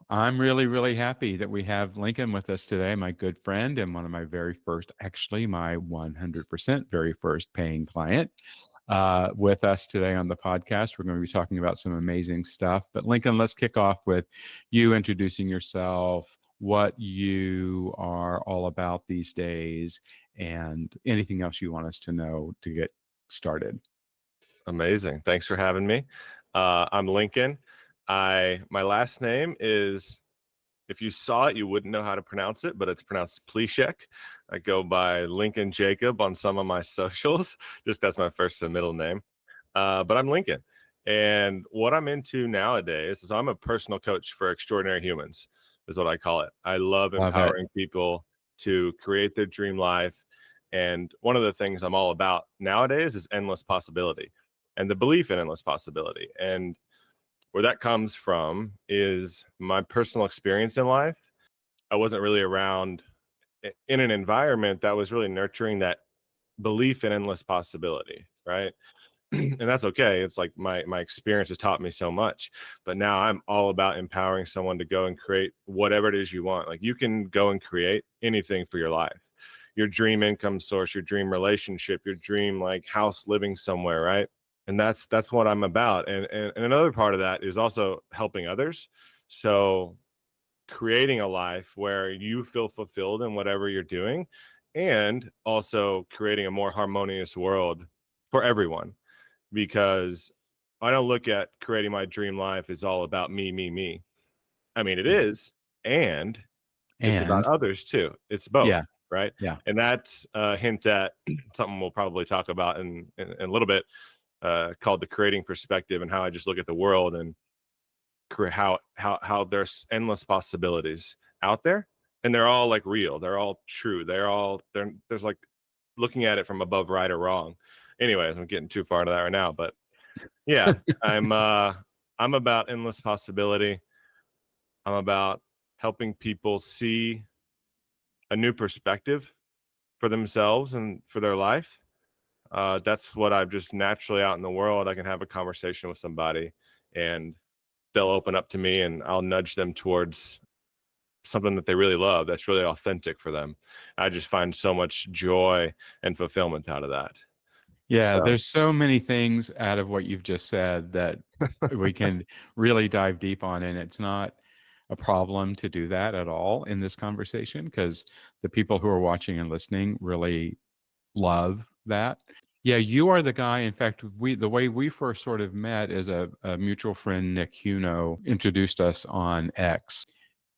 I'm really, really happy that we have Lincoln with us today, my good friend and one of my very first, actually, my 100% very first paying client with us today on the podcast. We're going to be talking about some amazing stuff. But Lincoln, let's kick off with you introducing yourself, what you are all about these days, and anything else you want us to know to get started. Amazing. Thanks for having me. I'm Lincoln. My last name is, if you saw it, you wouldn't know how to pronounce it, but it's pronounced Plsek. I go by Lincoln Jacob on some of my socials. Just that's my first and middle name. But I'm Lincoln. And what I'm into nowadays is I'm a personal coach for extraordinary humans, is what I call it. I love Love it. empowering people to create their dream life. And one of the things I'm all about nowadays is endless possibility and the belief in endless possibility. And where that comes from is my personal experience in life. I wasn't really around in an environment that was really nurturing that belief in endless possibility, right? And that's okay. It's like my experience has taught me so much. But now I'm all about empowering someone to go and create whatever it is you want. Like, you can go and create anything for your life. Your dream income source, your dream relationship, your dream like house living somewhere, right? And that's what I'm about. And another part of that is also helping others. So creating a life where you feel fulfilled in whatever you're doing, and also creating a more harmonious world for everyone. Because I don't look at creating my dream life as all about me, me, me. I mean, it is, and it's about And others too. It's both, yeah, right? yeah. And that's a hint at something we'll probably talk about in a little bit, called the creating perspective, and how I just look at the world and how there's endless possibilities out there, and they're all like real, they're all true, there's like looking at it from above, right or wrong. Anyways, I'm getting too far into that right now, but yeah, I'm about endless possibility. I'm about helping people see a new perspective for themselves and for their life. That's what I'm just naturally out in the world. I can have a conversation with somebody and they'll open up to me, and I'll nudge them towards something that they really love, that's really authentic for them. I just find so much joy and fulfillment out of that. Yeah, So there's so many things out of what you've just said that we can really dive deep on, and it's not a problem to do that at all in this conversation because the people who are watching and listening really love that. Yeah, you are the guy. In fact, the way we first sort of met is a mutual friend, Nick Huno, introduced us on X.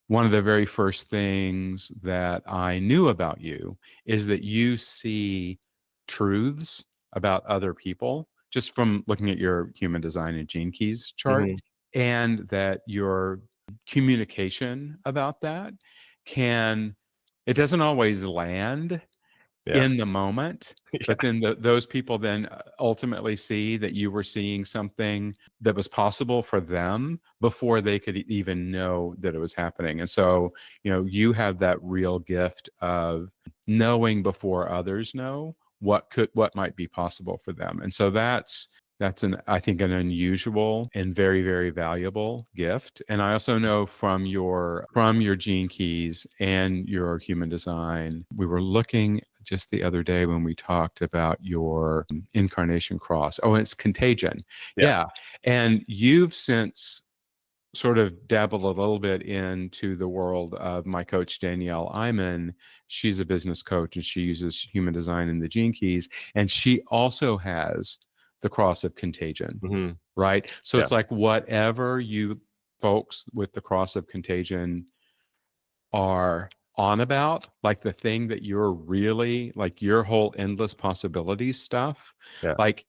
One of the very first things that I knew about you is that you see truths about other people just from looking at your human design and gene keys chart, mhm. and that your communication about that can, it doesn't always land Yeah. in the moment, but Yeah. then those people then ultimately see that you were seeing something that was possible for them before they could even know that it was happening. And so, you have that real gift of knowing before others know what might be possible for them. And so that's I think an unusual and very, very valuable gift. And I also know from your gene keys and your human design, we were looking just the other day when we talked about your incarnation cross. Oh, it's contagion. Yeah. Yeah. And you've since sort of dabbled a little bit into the world of my coach, Danielle Iman. She's a business coach and she uses human design and the gene keys. And she also has the cross of contagion, Mhm. right? So Yeah. it's like whatever you folks with the cross of contagion are on about, like the thing that you're really like your whole endless possibilities stuff, Yeah. like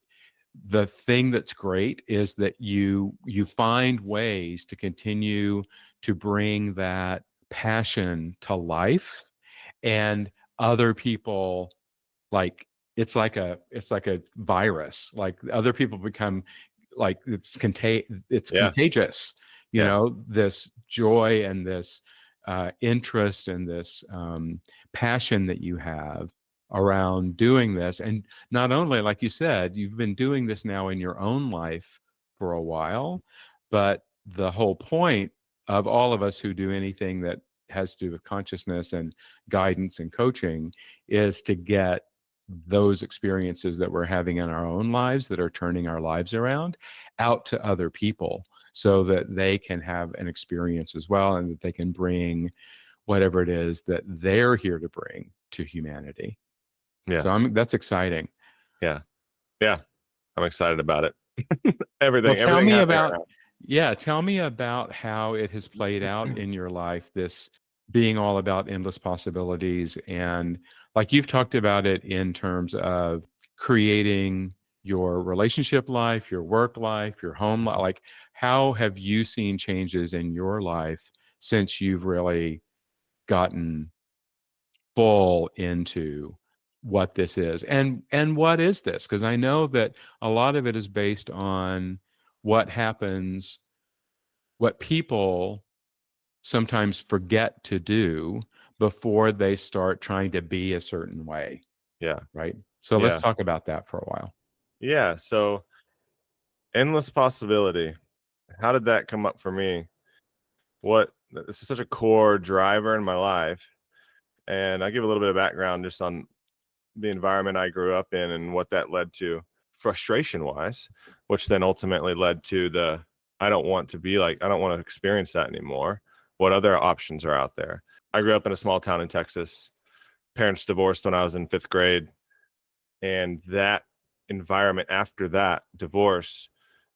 the thing that's great is that you find ways to continue to bring that passion to life, and other people, like it's like a virus, like other people become like it's Yeah. contagious, Yeah. this joy and this interest and this passion that you have around doing this. And not only, like you said, you've been doing this now in your own life for a while, but the whole point of all of us who do anything that has to do with consciousness and guidance and coaching is to get those experiences that we're having in our own lives that are turning our lives around out to other people so that they can have an experience as well and that they can bring whatever it is that they're here to bring to humanity. So Yes. I'm that's exciting. Yeah. Yeah. I'm excited about it. Well, tell Everything me happening about right now. yeah, tell me about how it has played out in your life, this being all about endless possibilities. And like you've talked about it in terms of creating your relationship life, your work life, your home life. Like, how have you seen changes in your life since you've really gotten full into what this is? And what is this? Because I know that a lot of it is based on what happens, what people sometimes forget to do before they start trying to be a certain way, Yeah. right? So let's Yeah. talk about that for a while. Yeah. So endless possibility. How did that come up for me? What this is such a core driver in my life. And I give a little bit of background just on the environment I grew up in and what that led to frustration wise, which then ultimately led to the I don't want to be like, I don't want to experience that anymore. What other options are out there? I grew up in a small town in Texas. Parents divorced when I was in fifth grade. And that environment after that divorce,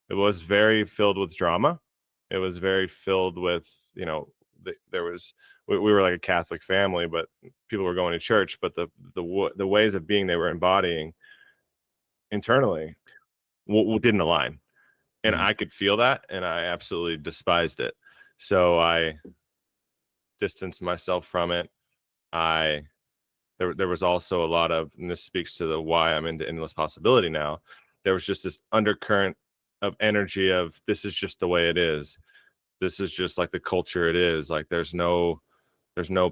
it was very filled with drama. It was very filled with, there was we were like a Catholic family, but people were going to church, but the ways of being they were embodying internally didn't align, and Mm, I could feel that, and I absolutely despised it. So I distanced myself from it. I there was also a lot of, and this speaks to the why I'm into endless possibility now. There was just this undercurrent of energy of this is just the way it is. This is just like the culture it is. Like there's no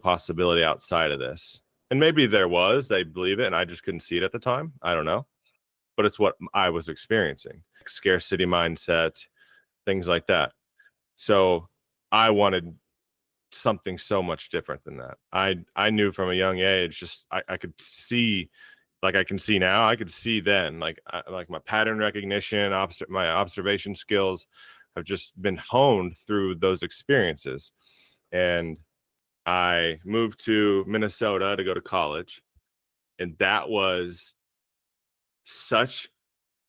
possibility outside of this. And maybe there was, they believe it, and I just couldn't see it at the time. I don't know. But it's what I was experiencing. Scarcity mindset, things like that. So I wanted something so much different than that. I knew from a young age, just I could see, like I can see now, I could see then, like my pattern recognition, my observation skills have just been honed through those experiences. And I moved to Minnesota to go to college, and that was such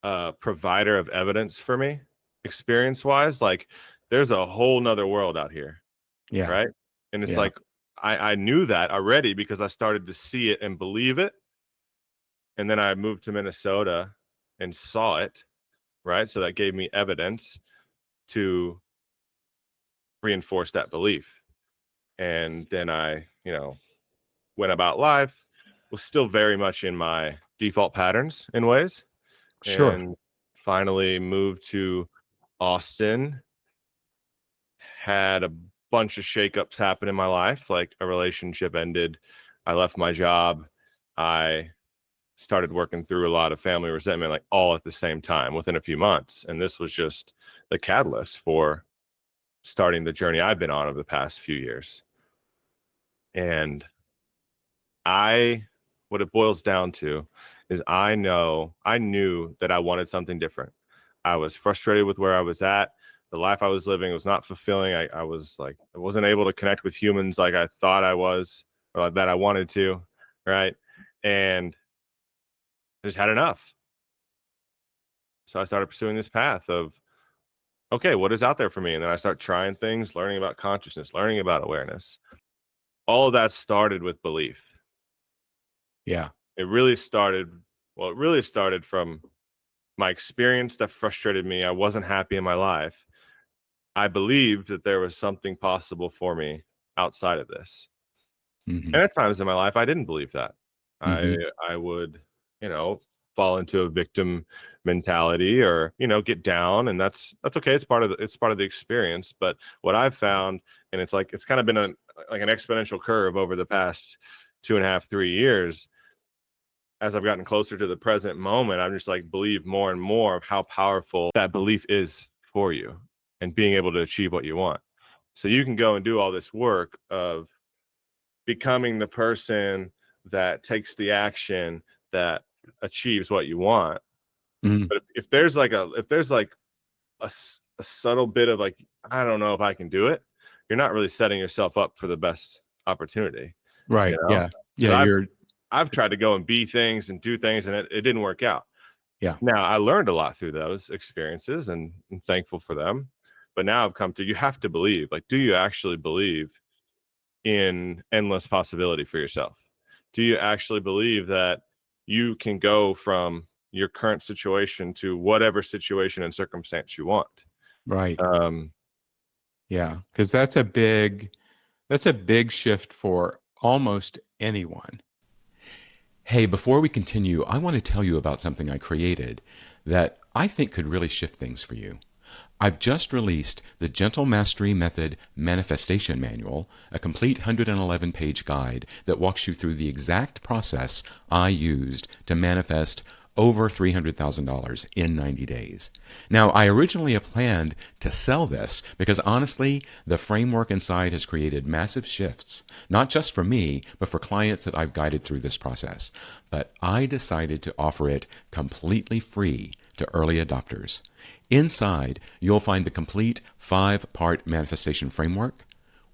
a provider of evidence for me, experience wise. Like there's a whole nother world out here, yeah, right? And it's yeah, like I knew that already because I started to see it and believe it. And then I moved to Minnesota and saw it, right? So that gave me evidence to reinforce that belief. And then I, went about life, was still very much in my default patterns in ways, sure, and finally moved to Austin, had a bunch of shakeups happen in my life, like a relationship ended, I left my job, I started working through a lot of family resentment, like all at the same time within a few months. And this was just the catalyst for starting the journey I've been on over the past few years. And I, what it boils down to is I knew that I wanted something different. I was frustrated with where I was at. The life I was living was not fulfilling. I was like, I wasn't able to connect with humans like I thought I was, or like that I wanted to. Right. And I just had enough. So I started pursuing this path of, okay, what is out there for me? And then I start trying things, learning about consciousness, learning about awareness. All of that started with belief. yeah, It really started, it really started from my experience that frustrated me. I wasn't happy in my life. I believed that there was something possible for me outside of this. hmm And at times in my life, I didn't believe that. I hmm I would, you know, fall into a victim mentality or, get down, and that's okay. It's part of the experience. But what I've found, and it's kind of been like an exponential curve over the past 2.5, 3 years, as I've gotten closer to the present moment, I'm just like believe more and more of how powerful that belief is for you and being able to achieve what you want. So you can go and do all this work of becoming the person that takes the action that achieves what you want. Mm, But if there's like a subtle bit of like, I don't know if I can do it, you're not really setting yourself up for the best opportunity, you right. know? Yeah. Yeah. Because You're, I've tried to go and be things and do things, and it didn't work out. yeah. Now I learned a lot through those experiences, and I'm thankful for them. But now I've come to, you have to believe. Like, do you actually believe in endless possibility for yourself? Do you actually believe that you can go from your current situation to whatever situation and circumstance you want? Right. Um, Yeah. Because that's a big shift for almost anyone. Hey, before we continue, I want to tell you about something I created that I think could really shift things for you. I've just released the Gentle Mastery Method Manifestation Manual, a complete 111-page guide that walks you through the exact process I used to manifest over $300,000 in 90 days. Now, I originally had planned to sell this because honestly, the framework inside has created massive shifts, not just for me, but for clients that I've guided through this process. But I decided to offer it completely free to early adopters. Inside, you'll find the complete 5-part manifestation framework,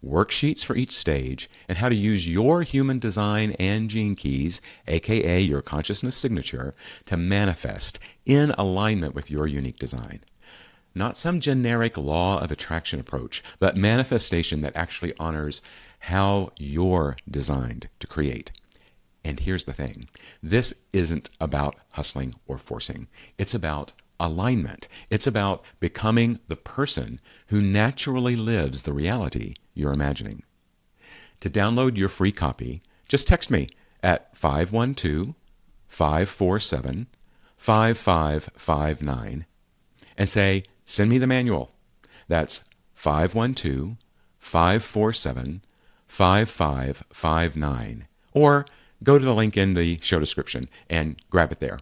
worksheets for each stage, and how to use your human design and gene keys, aka your consciousness signature, to manifest in alignment with your unique design. Not some generic law of attraction approach, but manifestation that actually honors how you're designed to create. And here's the thing, this isn't about hustling or forcing. It's about alignment. It's about becoming the person who naturally lives the reality you're imagining. To download your free copy, just text me at 512-547-5559 and say, send me the manual. That's 512-547-5559. Or go to the link in the show description and grab it there.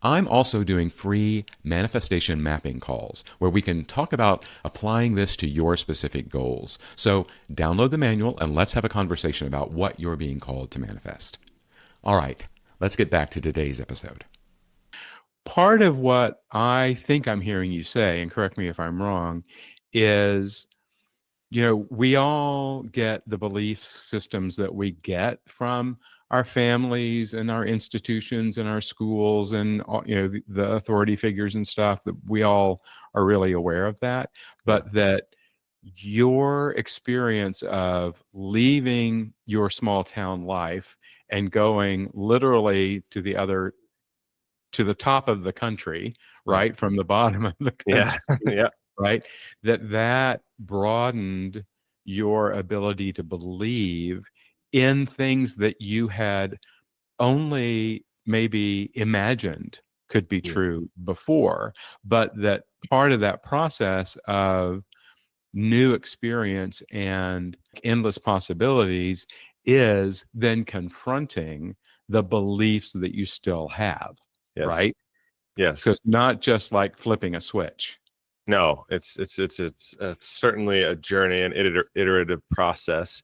I'm also doing free manifestation mapping calls where we can talk about applying this to your specific goals. So download the manual and let's have a conversation about what you're being called to manifest. All right, let's get back to today's episode. Part of what I think I'm hearing you say, and correct me if I'm wrong, is we all get the belief systems that we get from our families and our institutions and our schools and the authority figures and stuff, that we all are really aware of that, yeah, but that your experience of leaving your small town life and going literally to the top of the country, yeah, right, from the bottom of the yeah, country, yeah, right? That broadened your ability to believe in things that you had only maybe imagined could be yeah. true before, but that part of that process of new experience and endless possibilities is then confronting the beliefs that you still have, Yes, right? So yes. it's not just like flipping a switch. No, it's certainly a journey, an iterative process,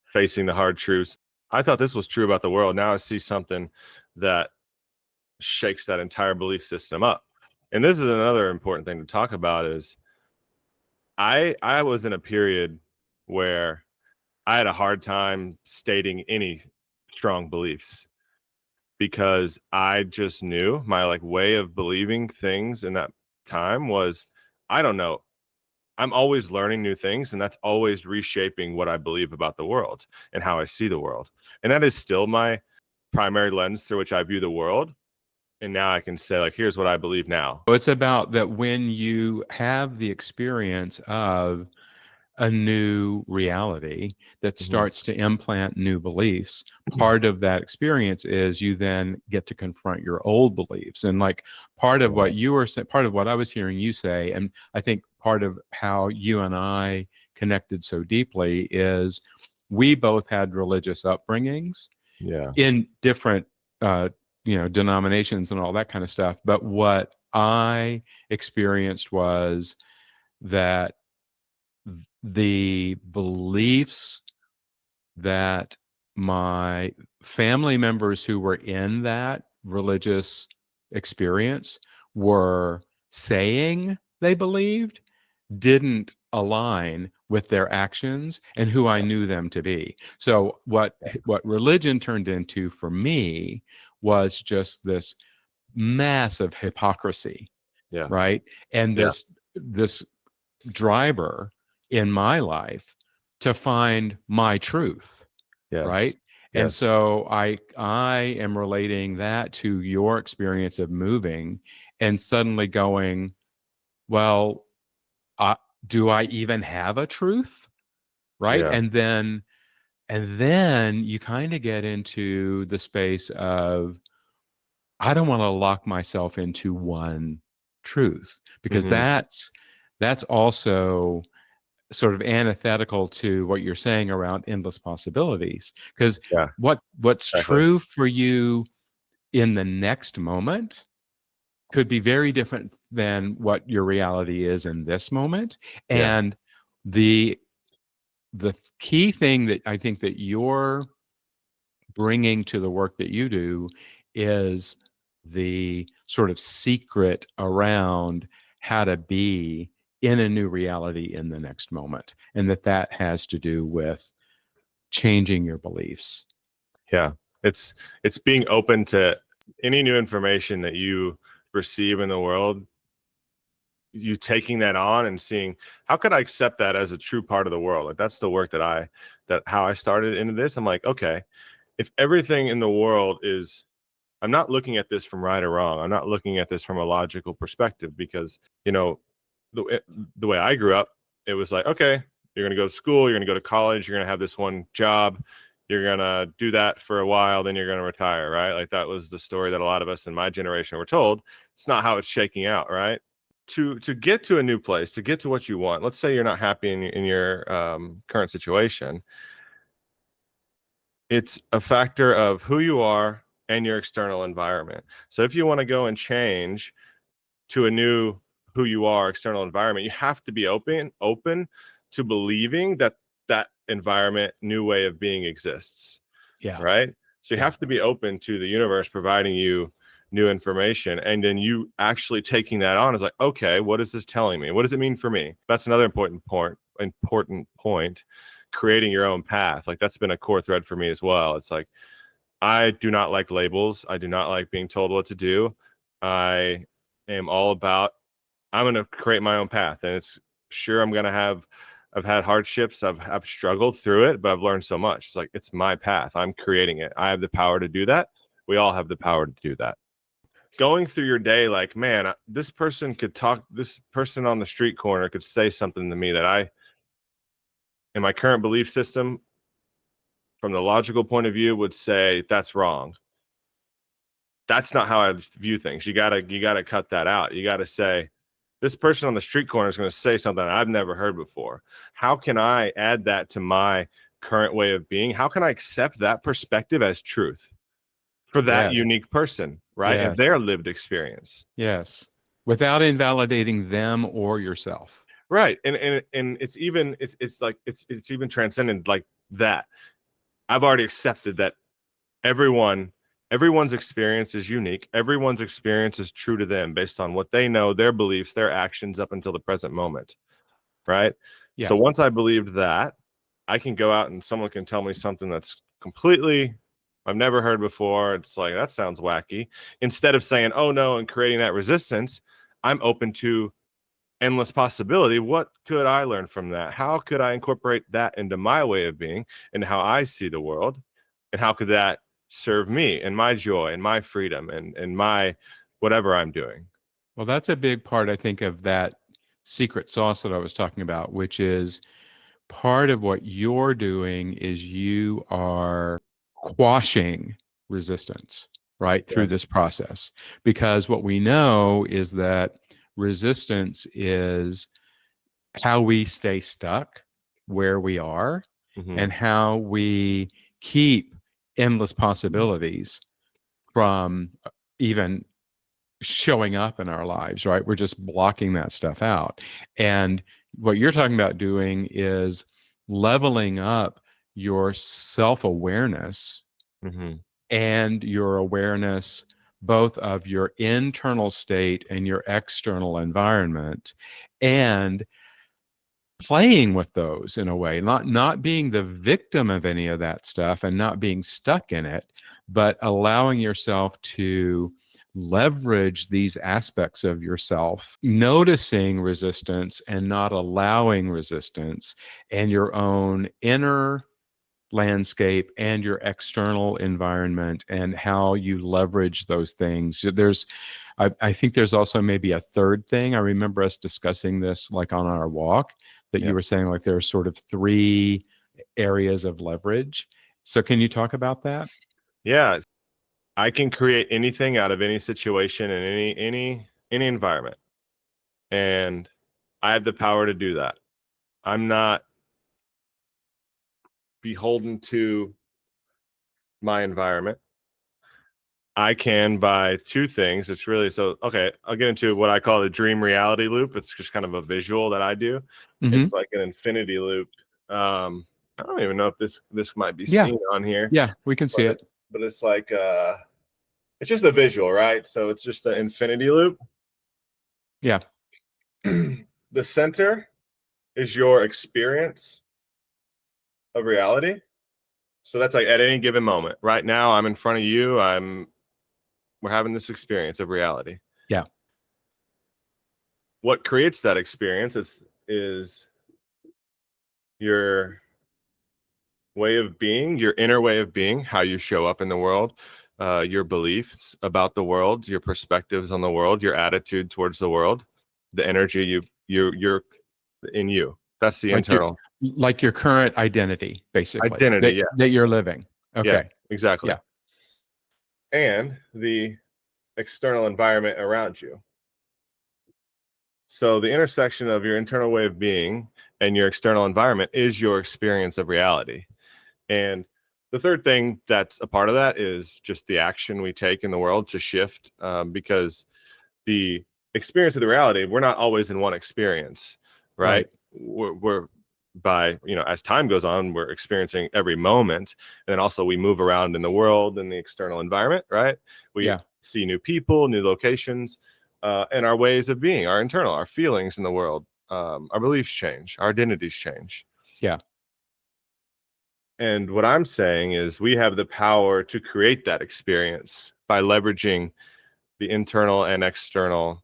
facing the hard truths. I thought this was true about the world. Now I see something that shakes that entire belief system up. And this is another important thing to talk about is I was in a period where I had a hard time stating any strong beliefs because I just knew my like way of believing things in that time was, I don't know, I'm always learning new things, and that's always reshaping what I believe about the world and how I see the world. And that is still my primary lens through which I view the world. And now I can say, like, here's what I believe now. It's about that when you have the experience of a new reality that Mhm. starts to implant new beliefs, part of that experience is you then get to confront your old beliefs. And like part of Yeah. what you were saying, part of what I was hearing you say, and I think part of how you and I connected so deeply is we both had religious upbringings Yeah. in different uh denominations and all that kind of stuff, but what I experienced was that the beliefs that my family members who were in that religious experience were saying they believed didn't align with their actions and who I knew them to be. So what religion turned into for me was just this massive hypocrisy, Yeah. right? And Yeah. this driver in my life to find my truth, Yes. right? And Yes. so I am relating that to your experience of moving and suddenly going, well, uh, do I even have a truth? Right? Yeah. And then you kind of get into the space of I don't want to lock myself into one truth because Hmm. that's also sort of antithetical to what you're saying around endless possibilities. Because Yeah. what's Exactly. true for you in the next moment could be very different than what your reality is in this moment. Yeah. And the key thing that I think that you're bringing to the work that you do is the sort of secret around how to be in a new reality in the next moment, and that has to do with changing your beliefs. Yeah. It's being open to any new information that you receive in the world, you taking that on and seeing how could I accept that as a true part of the world. Like that's the work that how I started into this. I'm like, okay, if everything in the world is, I'm not looking at this from right or wrong. I'm not looking at this from a logical perspective because, you know, the, the way I grew up, it was like, okay, you're going to go to school, you're going to go to college, you're going to have this one job, you're going to do that for a while, then you're going to retire, right? Like that was the story that a lot of us in my generation were told. It's not how it's shaking out, right? To get to a new place, to get to what you want. Let's say you're not happy in your current situation. It's a factor of who you are and your external environment. So if you want to go and change to a new who you are external environment, you have to be open to believing that that environment, new way of being exists, Yeah. right? So you Yeah. have to be open to the universe providing you new information, and then you actually taking that on is like, okay, what is this telling me? What does it mean for me? That's another important point. Creating your own path, like that's been a core thread for me as well. It's like I do not like labels. I do not like being told what to do. I am all about I'm going to create my own path, and it's sure I'm going to have. I've had hardships. I've struggled through it, but I've learned so much. It's like it's my path. I'm creating it. I have the power to do that. We all have the power to do that. Going through your day, like, man, this person could talk. This person on the street corner could say something to me that I, in my current belief system, from the logical point of view, would say that's wrong. That's not how I view things. You gotta cut that out. You gotta say, this person on the street corner is going to say something I've never heard before. How can I add that to my current way of being? How can I accept that perspective as truth for that Yes. unique person, right? And Yes. their lived experience. Yes. Without invalidating them or yourself. Right. And it's even it's like it's even transcendent like that. I've already accepted that everyone everyone's experience is unique. Everyone's experience is true to them based on what they know, their beliefs, their actions up until the present moment, right? Yeah. So once I believed that, I can go out and someone can tell me something that's completely I've never heard before. It's like that sounds wacky. Instead of saying, "Oh no," and creating that resistance, I'm open to endless possibility. What could I learn from that? How could I incorporate that into my way of being and how I see the world? And how could that serve me and my joy and my freedom and my whatever I'm doing? Well, that's a big part, I think, of that secret sauce that I was talking about, which is part of what you're doing is you are quashing resistance, right, through Yes. this process. Because what we know is that resistance is how we stay stuck where we are Mm-hmm. and how we keep endless possibilities from even showing up in our lives, right? We're just blocking that stuff out. And What you're talking about doing is leveling up your self-awareness Mm-hmm. and your awareness both of your internal state and your external environment, and playing with those in a way, not being the victim of any of that stuff and not being stuck in it, but allowing yourself to leverage these aspects of yourself, noticing resistance and not allowing resistance, and your own inner landscape and your external environment and how you leverage those things. I think there's also maybe a third thing. I remember us discussing this like on our walk, that Yeah. you were saying like there are sort of three areas of leverage. So can you talk about that? Yeah. I can create anything out of any situation and any environment. And I have the power to do that. I'm not beholden to my environment. I can by two things. It's really so okay. I'll get into what I call the dream reality loop. It's just kind of a visual that I do. Mm-hmm. It's like an infinity loop. I don't even know if this might be Yeah. seen on here, Yeah, we can see but it. it's like it's just a visual, right? So it's just the infinity loop. Yeah. The center is your experience of reality. So that's like at any given moment. Right now, I'm in front of you. We're having this experience of reality. Yeah. What creates that experience is your way of being, your inner way of being, how you show up in the world, your beliefs about the world, your perspectives on the world, your attitude towards the world, the energy you're in you. That's the Like your internal like your current identity, basically, identity. that Yes, you're living. yes, Okay. exactly. Yeah. And the external environment around you. So the intersection of your internal way of being and your external environment is your experience of reality. And the third thing that's a part of that is just the action we take in the world to shift, because the experience of the reality, we're not always in one experience, right? Right. We're by, as time goes on, we're experiencing every moment. And then also we move around in the world and the external environment, right? We Yeah. see new people, new locations, and our ways of being, our internal, our feelings in the world, our beliefs change, our identities change. Yeah. And what I'm saying is we have the power to create that experience by leveraging the internal and external,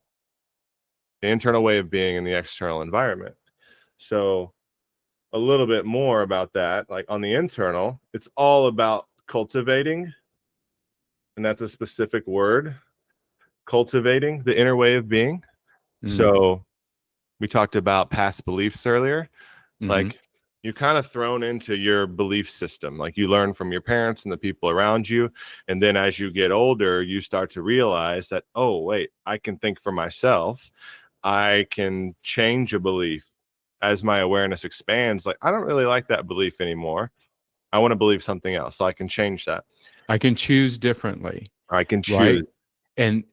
the internal way of being and the external environment. So a little bit more about that, like on the internal, it's all about cultivating, and that's a specific word, cultivating the inner way of being. Mm. So we talked about past beliefs earlier. Mm-hmm. Like you're kind of thrown into your belief system. Like you learn from your parents and the people around you. And then as you get older, you start to realize that, oh, wait, I can think for myself. I can change a belief as my awareness expands. Like, I don't really like that belief anymore. I want to believe something else. So I can change that. I can choose differently, I can right? choose. And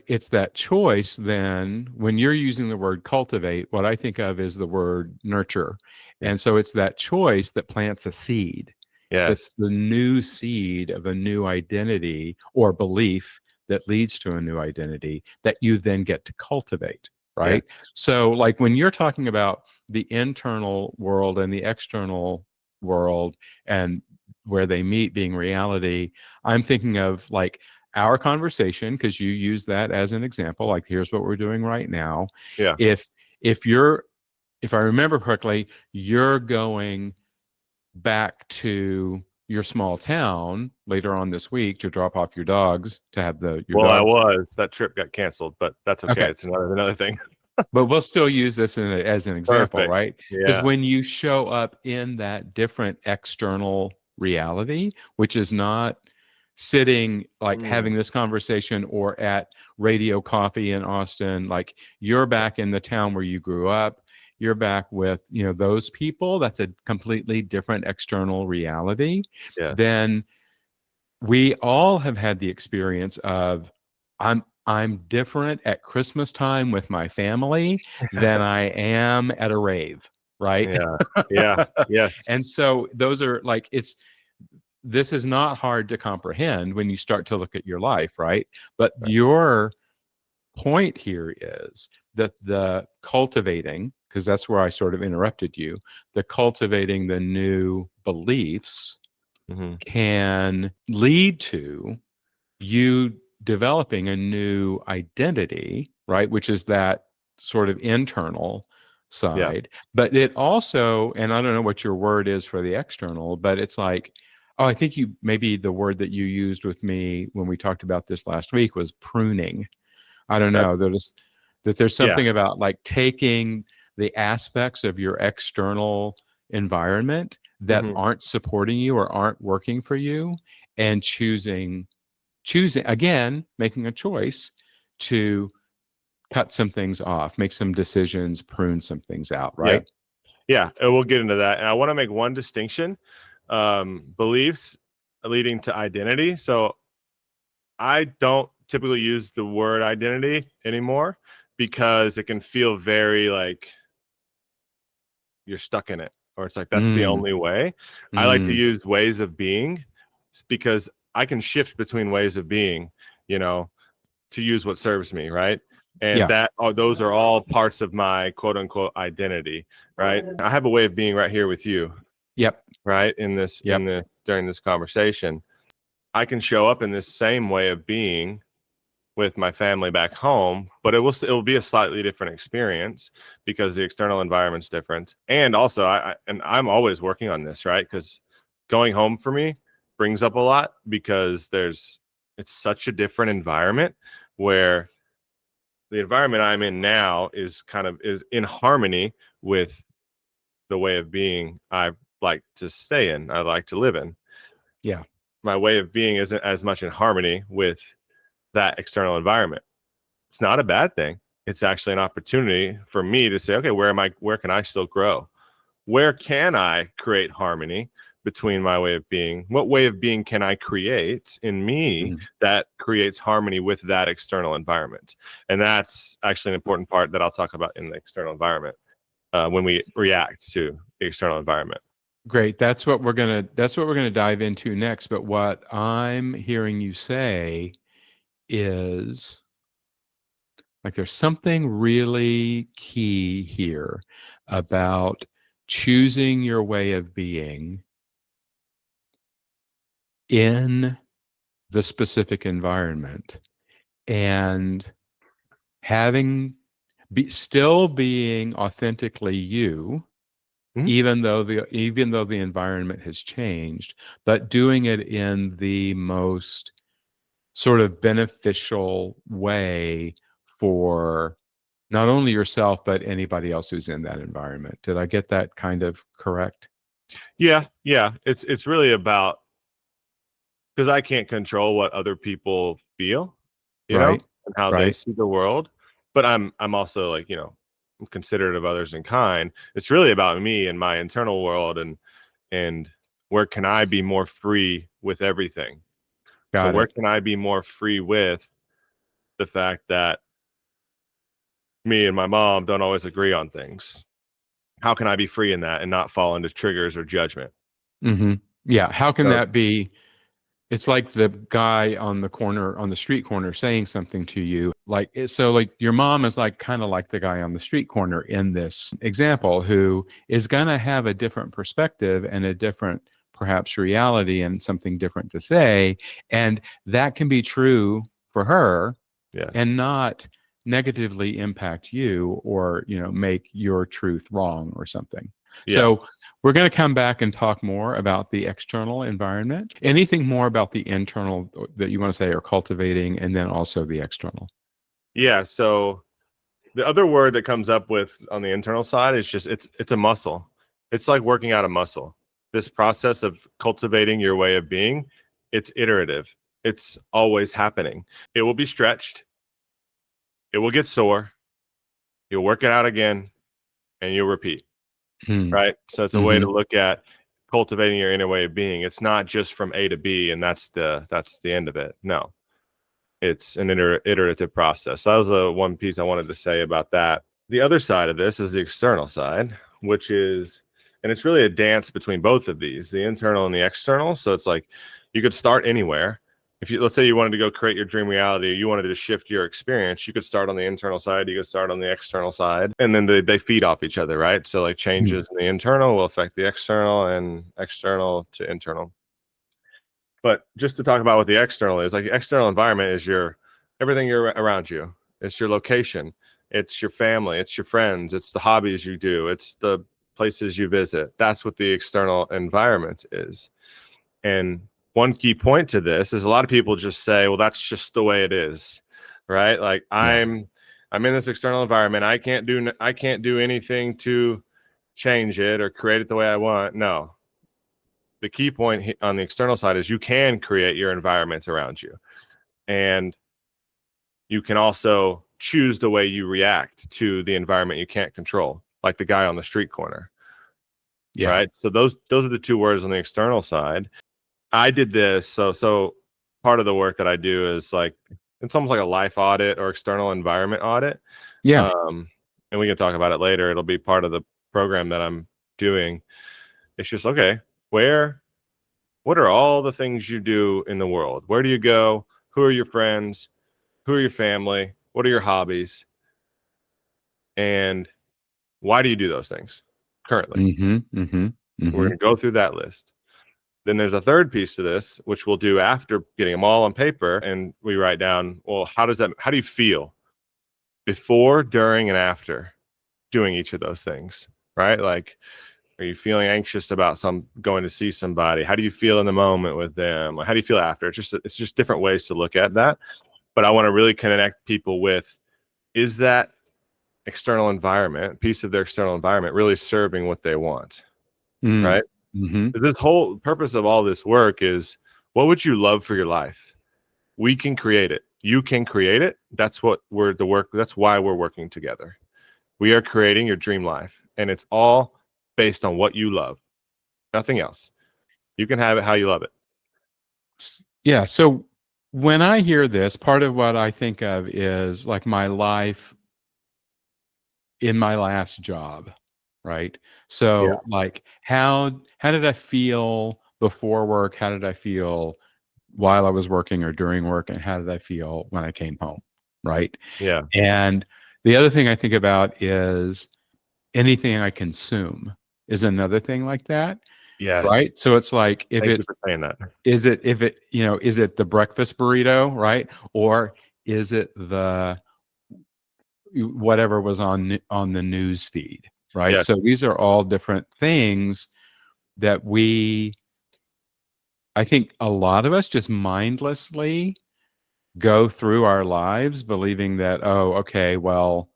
it's that choice then, when you're using the word cultivate, what I think of is the word nurture. And Yes. so it's that choice that plants a seed. Yes. That's the new seed of a new identity or belief that leads to a new identity that you then get to cultivate, Yeah. right? So like when you're talking about the internal world and the external world and where they meet being reality, I'm thinking of like our conversation, because you use that as an example, like here's what we're doing right now. Yeah. if if you're if I remember correctly, you're going back to your small town later on this week to drop off your dogs, to have your Well, I dogs. was. That trip got canceled, but that's okay. Okay. It's another thing. But we'll still use this as an example, Perfect. right? Because Yeah. when you show up in that different external reality, which is not sitting like Mm, having this conversation or at Radio Coffee in Austin, like you're back in the town where you grew up, you're back with, those people, that's a completely different external reality. yes. Then we all have had the experience of, I'm different at Christmas time with my family than I am at a rave, right? Yeah. Yeah. Yes. And so those are like, this is not hard to comprehend when you start to look at your life, right? But Right. your point here is that the cultivating, because that's where I sort of interrupted you, the cultivating the new beliefs Mhm. can lead to you developing a new identity, right? Which is that sort of internal Yeah. side. But it also, and I don't know what your word is for the external, but it's like, oh, I think you maybe the word that you used with me when we talked about this last week was pruning. I don't That know. That there's yeah. something about like taking the aspects of your external environment that Mhm. aren't supporting you or aren't working for you and choosing again, making a choice to cut some things off, make some decisions, prune some things out, Yeah. right? Yeah, and we'll get into that. And I want to make one distinction: beliefs leading to identity. So I don't typically use the word identity anymore because it can feel very like you're stuck in it, or it's like that's the Mm, only way. I like to mm, use ways of being because I can shift between ways of being, you know, to use what serves me, right? And yeah. those are all parts of my quote unquote identity, right? I have a way of being right here with you, Yep. right? In this during this conversation, I can show up in this same way of being with my family back home, but it will be a slightly different experience because the external environment's different. And also, I'm always working on this, right? Because going home for me brings up a lot because it's such a different environment where the environment I'm in now is in harmony with the way of being I like to stay in, I like to live in. Yeah. My way of being isn't as much in harmony with that external environment. It's not a bad thing. It's actually an opportunity for me to say, okay, where can I still grow? Where can I create harmony between my way of being? What way of being can I create in me Mm. that creates harmony with that external environment? And that's actually an important part that I'll talk about in the external environment when we react to the external environment. Great. That's what we're gonna dive into next. But what I'm hearing you say is like there's something really key here about choosing your way of being in the specific environment and having still being authentically you, Mhm. even though the environment has changed, but doing it in the most sort of beneficial way for not only yourself but anybody else who's in that environment. Did I get that kind of correct? Yeah, yeah. It's really about because I can't control what other people feel, Right. and how they Right. see the world. But I'm also like, I'm considerate of others and kind. It's really about me and my internal world and where can I be more free with everything? So Got where it. can I be more free with the fact that me and my mom don't always agree on things? How can I be free in that and not fall into triggers or judgment? Hmm. Yeah, how can So that be? It's like the guy on the street corner saying something to you. So like your mom is like kind of like the guy on the street corner in this example who is going to have a different perspective and a different perhaps reality and something different to say, and that can be true for her and yes. not negatively impact you or make your truth wrong or something. Yeah. So we're going to come back and talk more about the external environment. Anything more about the internal that you want to say or cultivating, and then also the external? Yeah. So the other word that comes up with on the internal side is just it's a muscle. It's like working out a muscle. This process of cultivating your way of being, it's iterative. It's always happening. It will be stretched. It will get sore. You'll work it out again and you'll repeat, Hmm. right? So it's a way to Mm-hmm. look at cultivating your inner way of being. It's not just from A to B and that's the end of it. No. It's an iterative process. So that was the one piece I wanted to say about that. The other side of this is the external side, which is, and it's really a dance between both of these, the internal and the external. So it's like you could start anywhere. If you, let's say you wanted to go create your dream reality, or you wanted to shift your experience, you could start on the internal side, you could start on the external side, and then they feed off each other, right? So like changes in the internal will affect the external, and external to internal. But just to talk about what the external is, like the external environment is your everything you're around you. It's your location, it's your family, it's your friends, it's the hobbies you do, it's the places you visit. That's what the external environment is. And one key point to this is a lot of people just say, well, that's just the way it is, right? Like Yeah. I'm in this external environment. I can't do anything to change it or create it the way I want. No, the key point on the external side is you can create your environment around you, and you can also choose the way you react to the environment you can't control, like the guy on the street corner. Yeah. Right. So those are the two words on the external side. I did this. So part of the work that I do is like, it's almost like a life audit or external environment audit. Yeah. And we can talk about it later. It'll be part of the program that I'm doing. It's just, okay, what are all the things you do in the world? Where do you go? Who are your friends? Who are your family? What are your hobbies? And why do you do those things currently? We're going to go through that list. Then there's a third piece to this, which we'll do after getting them all on paper. And we write down, well, how do you feel before, during, and after doing each of those things, right? Like, are you feeling anxious about going to see somebody? How do you feel in the moment with them? Like, how do you feel after? It's just different ways to look at that. But I want to really connect people with, is that external environment, piece of their external environment, really serving what they want, right? This whole purpose of all this work is, what would you love for your life? We can create it. You can create it. That's what that's why we're working together. We are creating your dream life, and it's all based on what you love. Nothing else. You can have it how you love it. Yeah. So when I hear this, part of what I think of is like my life in my last job, right? Yeah. So like how did I feel before work? How did I feel while I was working or during work? And how did I feel when I came home? Right. Yeah. And the other thing I think about is anything I consume is another thing like that. Yes. Right. So it's like Thank you for saying that. is it the breakfast burrito, right? Or is it the whatever was on the news feed, right? Yeah. So these are all different things that I think a lot of us just mindlessly go through our lives believing that, oh, okay, well,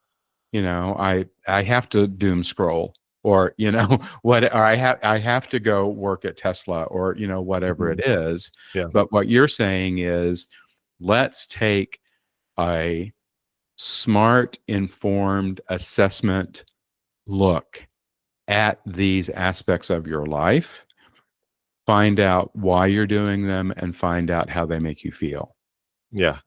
I have to doom scroll, or or I have to go work at Tesla, or whatever it is. Yeah. But what you're saying is, let's take a smart, informed assessment look at these aspects of your life, find out why you're doing them, and find out how they make you feel. Yeah.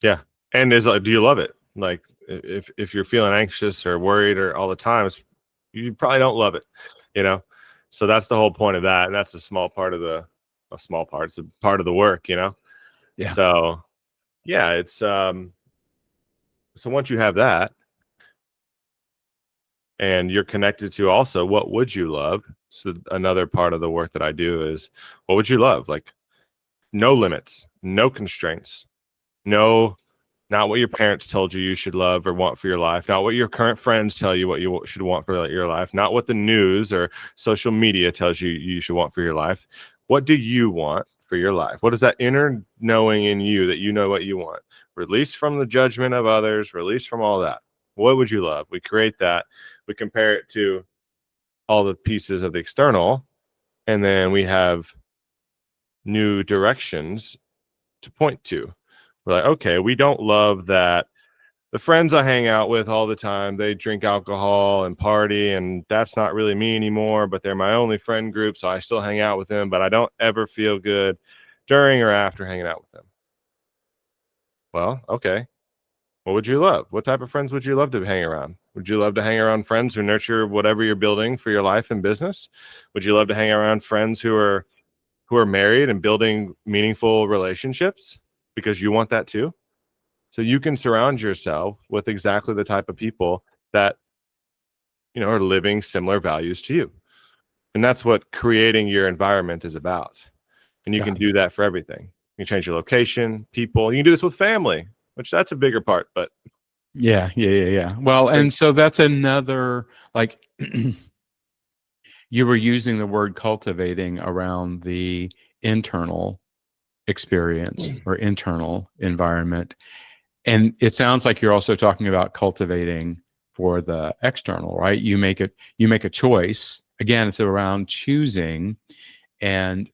Yeah. And do you love it? Like, if you're feeling anxious or worried or all the time, you probably don't love it, you know? So that's the whole point of that. And that's a small part of it's a part of the work, Yeah. So yeah, it's, so once you have that, and you're connected to also, what would you love? So another part of the work that I do is, what would you love? Like, no limits, no constraints, no, not what your parents told you should love or want for your life, not what your current friends tell you what you should want for your life, not what the news or social media tells you should want for your life. What do you want for your life? What is that inner knowing in you that you know what you want? Release from the judgment of others, release from all that. What would you love? We create that. We compare it to all the pieces of the external, and then we have new directions to point to. We're like, okay, we don't love that the friends I hang out with all the time, they drink alcohol and party, and that's not really me anymore, but they're my only friend group, so I still hang out with them, but I don't ever feel good during or after hanging out with them. Well, okay. What would you love? What type of friends would you love to hang around? Would you love to hang around friends who nurture whatever you're building for your life and business? Would you love to hang around friends who are married and building meaningful relationships because you want that too? So you can surround yourself with exactly the type of people that, are living similar values to you. And that's what creating your environment is about. And you can Got do that for everything. You can change your location, people. You can do this with family, which that's a bigger part, but yeah. Well, I think and so that's another, like, you were using the word cultivating around the internal experience or internal environment. And it sounds like you're also talking about cultivating for the external, right? You make a choice. Again, it's around choosing and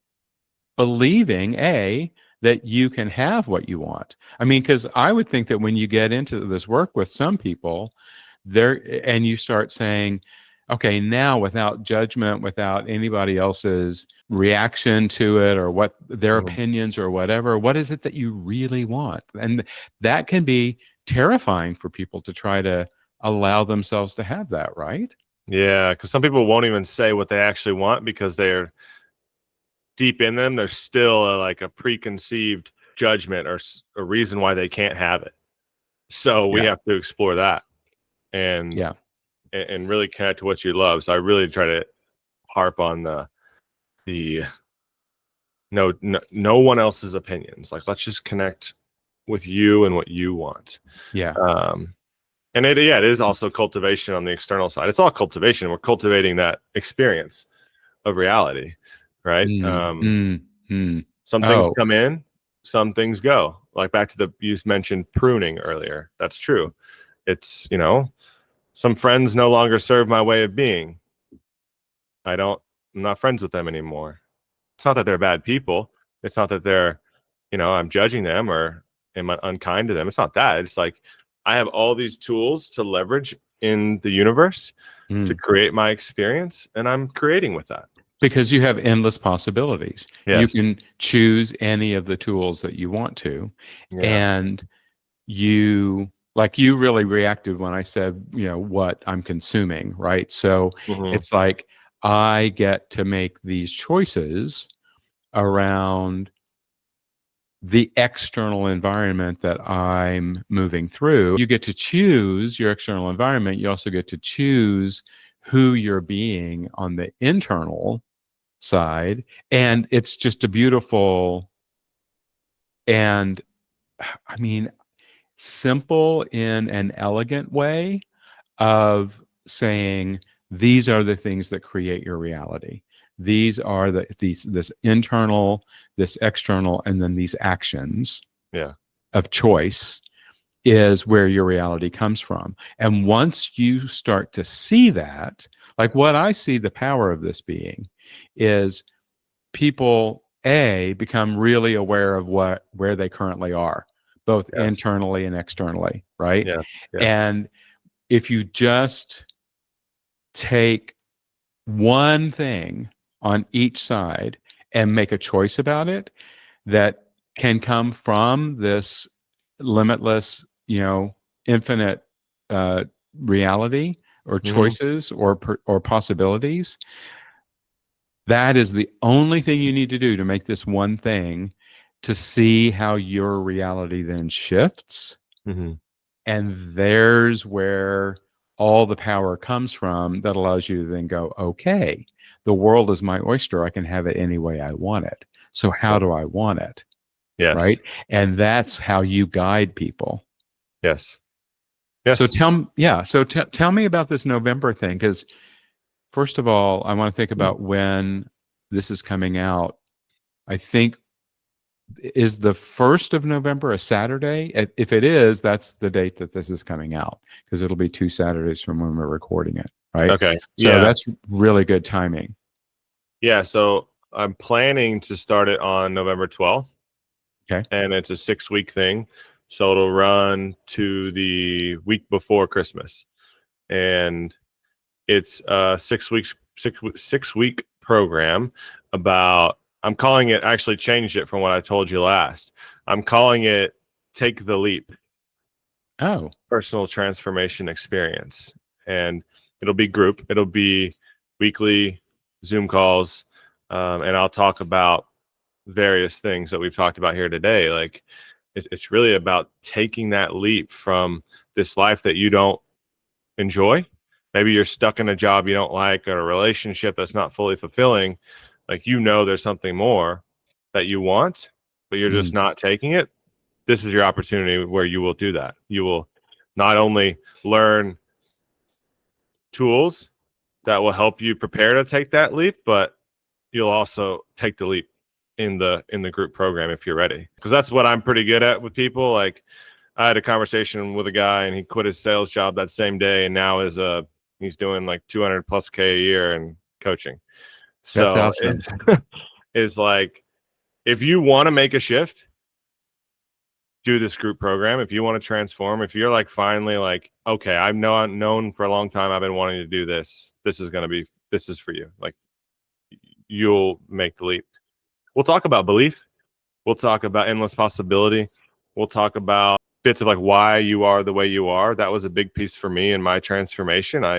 believing that you can have what you want. I mean, because I would think that when you get into this work with some people, there and you start saying, okay, now without judgment, without anybody else's reaction to it or what their Mhm. opinions or whatever, what is it that you really want? And that can be terrifying for people to try to allow themselves to have that, right? Yeah, because some people won't even say what they actually want because they're deep in them. There's still like a preconceived judgment or a reason why they can't have it. So we Yeah. have to explore that and Yeah. and really connect to what you love. So I really try to harp on the no one else's opinions. Like let's just connect with you and what you want. Yeah. Um, and it is also cultivation on the external side. It's all cultivation. We're cultivating that experience of reality, right? Mm, mm, mm. Some things Oh, come in, some things go. Like back to you mentioned pruning earlier. That's true. It's, some friends no longer serve my way of being. I'm not friends with them anymore. It's not that they're bad people. It's not that I'm judging them or am I unkind to them. It's not that. It's like I have all these tools to leverage in the universe to mm. create my experience, and I'm creating with that. Because you have endless possibilities. You Yes. can choose any of the tools that you want to. Yeah. And you really reacted when I said, what I'm consuming, right? So Hmm. it's like I get to make these choices around the external environment that I'm moving through. You get to choose your external environment. You also get to choose who you're being on the internal side. And it's just a beautiful and, I mean, simple in an elegant way of saying these are the things that create your reality. These are this internal, this external, and then these actions Yeah. of choice is where your reality comes from. And once you start to see that, like what I see the power of this being is people become really aware of where they currently are, both Yes. internally and externally, right? Yes. Yes. And if you just take one thing on each side and make a choice about it that can come from this limitless, infinite uh, reality or Hmm. choices or possibilities, that is the only thing you need to do to make this one thing to see how your reality then shifts. Hmm. And there's where all the power comes from that allows you to then go, okay, the world is my oyster. I can have it any way I want it. So how Yeah. do I want it? Yes. Right. And that's how you guide people. Yes. So Yes. tell me about this November thing. Because first of all, I want to think about when this is coming out. I think is the 1st of November a Saturday? If it is, that's the date that this is coming out because it'll be 2 Saturdays from when we're recording it, right? Okay. So Yeah. that's really good timing. Yeah. So I'm planning to start it on November 12th, Okay. and it's a 6-week thing. So it'll run to the week before Christmas. And it's a 6 week program about, I'm calling it, actually changed it from what I told you last. I'm calling it Take the Leap Oh, personal transformation experience. And it'll be it'll be weekly Zoom calls. And I'll talk about various things that we've talked about here today. Like it's really about taking that leap from this life that you don't enjoy. Maybe you're stuck in a job you don't like, or a relationship that's not fully fulfilling. Like, there's something more that you want, but you're just mm, not taking it. This is your opportunity where you will do that. You will not only learn tools that will help you prepare to take that leap, but you'll also take the leap in the group program if you're ready. Because that's what I'm pretty good at with people. Like, I had a conversation with a guy and he quit his sales job that same day, and now he's doing like 200 plus K a year in coaching. that's So awesome. it's like, if you want to make a shift, do this group program. If you want to transform, if you're like finally like, okay, I've known for a long time, I've been wanting to do this. This is for you. Like, you'll make the leap. We'll talk about belief. We'll talk about endless possibility. We'll talk about bits of like why you are the way you are. That was a big piece for me in my transformation. I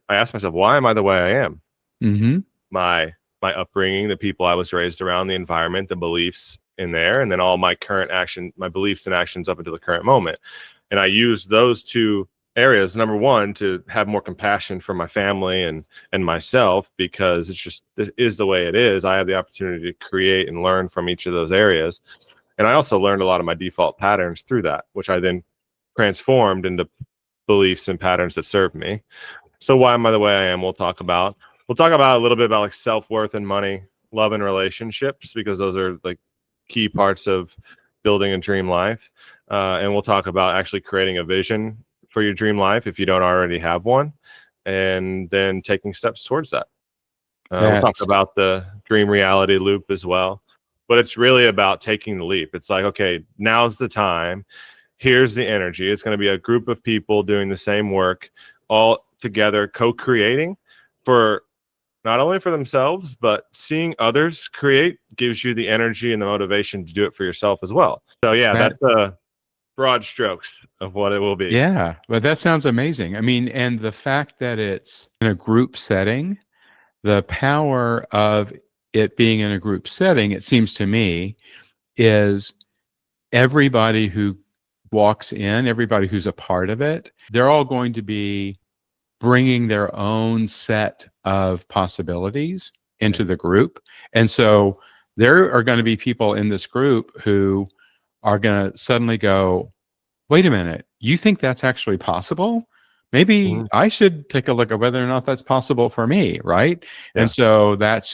asked myself, why am I the way I am? Mm-hmm. My upbringing, the people I was raised around, the environment, the beliefs in there, and then all my my beliefs and actions up until the current moment. And I used those two areas, number one, to have more compassion for my family and myself, because this is the way it is. I have the opportunity to create and learn from each of those areas. And I also learned a lot of my default patterns through that, which I then transformed into beliefs and patterns that serve me. So why am I the way I am? We'll talk about a little bit about like self-worth and money, love and relationships, because those are like key parts of building a dream life. And we'll talk about actually creating a vision for your dream life if you don't already have one, and then taking steps towards that. We'll talk That's about the dream reality loop as well. But it's really about taking the leap. It's like, okay, now's the time. Here's the energy. It's going to be a group of people doing the same work, all together, co-creating, for not only for themselves, but seeing others create gives you the energy and the motivation to do it for yourself as well. So yeah, that. that's the broad strokes of what it will be. Yeah, but that sounds amazing. I mean, and the fact that it's in a group setting, the power of it being in a group setting, it seems to me, is everybody who walks in, everybody who's a part of it, they're all going to be bringing their own set of possibilities into the group. And so there are going to be people in this group who are going to suddenly go, wait a minute, you think that's actually possible? Maybe Mhm. I should take a look at whether or not that's possible for me, right? And Yeah. so that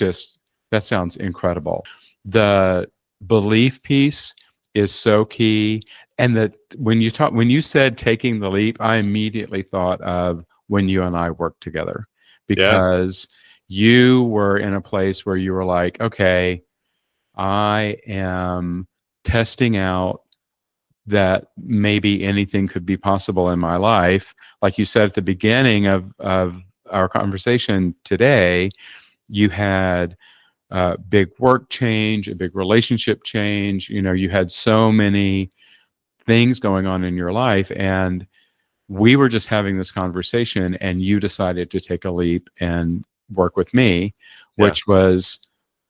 sounds incredible. The belief piece is so key. And that when you said taking the leap, I immediately thought of when you and I worked together, Yeah. because you were in a place where you were like, okay, I am testing out that maybe anything could be possible in my life. Like you said at the beginning of our conversation today, you had a big work change, a big relationship change. You know, you had so many things going on in your life, and we were just having this conversation, and you decided to take a leap and work with me, Yeah. which was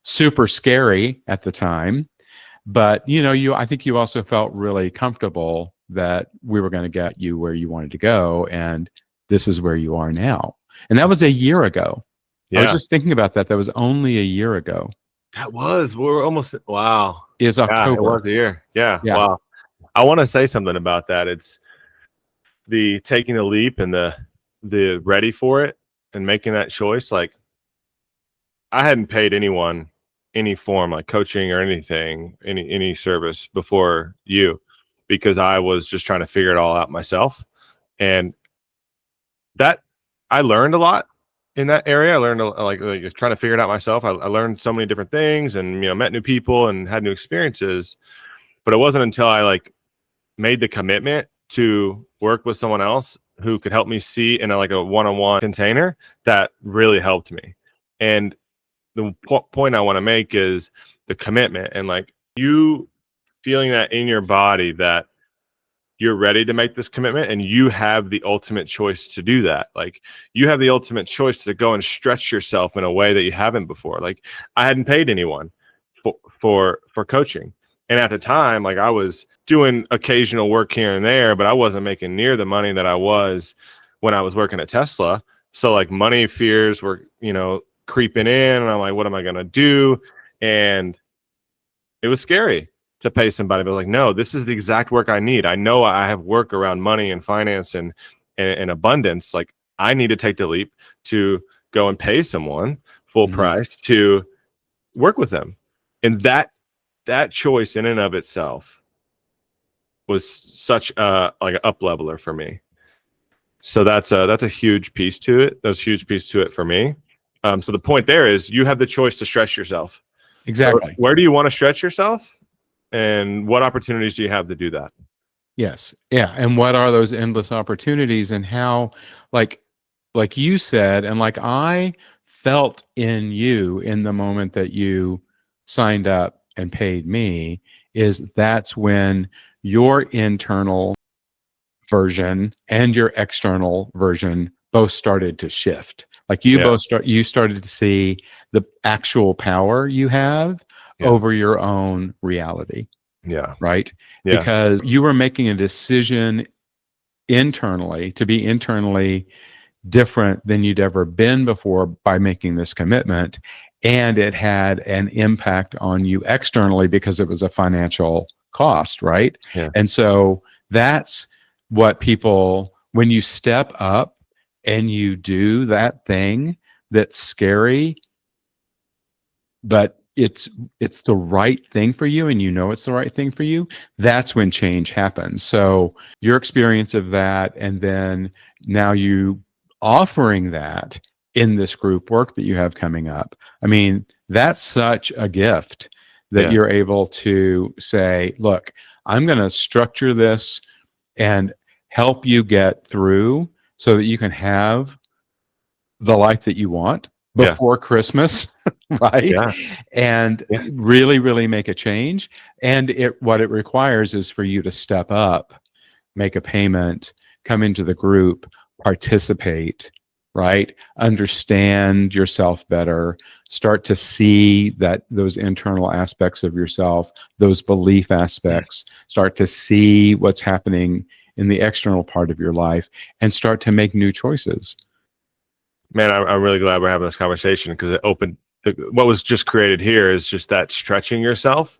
super scary at the time. But I think you also felt really comfortable that we were going to get you where you wanted to go, and this is where you are now. And that was a year ago. I was Yeah. just thinking about that. That was only a year ago. We're almost, wow. Is Yeah, it October. was a year. Yeah. Yeah. Wow. I want to say something about that. It's the taking the leap and the ready for it and making that choice. Like, I hadn't paid anyone any form, like coaching or anything, any service before you, because I was just trying to figure it all out myself. And that, I learned a lot in that area. I learned like trying to figure it out myself. I learned so many different things, and met new people and had new experiences. But it wasn't until I like made the commitment to work with someone else who could help me see in like a one-on-one container that really helped me. And the point I want to make is the commitment, and like, you feeling that in your body that you're ready to make this commitment and you have the ultimate choice to do that. Like you have the ultimate choice to go and stretch yourself in a way that you haven't before. Like I hadn't paid anyone for coaching. And at the time, like I was doing occasional work here and there, but I wasn't making near the money that I was when I was working at Tesla. So like money fears were, creeping in, and I'm like, what am I going to do? And it was scary to pay somebody, but like, no, this is the exact work I need. I know I have work around money and finance and abundance. Like I need to take the leap to go and pay someone full price to work with them. And that choice in and of itself was such like an up leveler for me. So that's a huge piece to it. That's a huge piece to it for me. So the point there is you have the choice to stretch yourself. Exactly. So where do you want to stretch yourself? And what opportunities do you have to do that? Yes. Yeah. And what are those endless opportunities, and how, like you said, and like I felt in you in the moment that you signed up and paid me, is that's when your internal version and your external version both started to shift. Like you you started to see the actual power you have over your own reality. Yeah. Right. Yeah. Because you were making a decision internally to be internally different than you'd ever been before by making this commitment. And it had an impact on you externally because it was a financial cost. Right. Yeah. And so that's what people, when you step up and you do that thing that's scary, but it's the right thing for you, and you know it's the right thing for you, that's when change happens. So your experience of that, and then now you offering that in this group work that you have coming up, I mean, that's such a gift that you're able to say, look, I'm going to structure this and help you get through so that you can have the life that you want before Christmas, right? Yeah. And really, really make a change. And what it requires is for you to step up, make a payment, come into the group, participate, right? Understand yourself better, start to see that those internal aspects of yourself, those belief aspects, start to see what's happening in the external part of your life, and start to make new choices. Man, I'm really glad we're having this conversation, because it opened what was just created here is just that stretching yourself.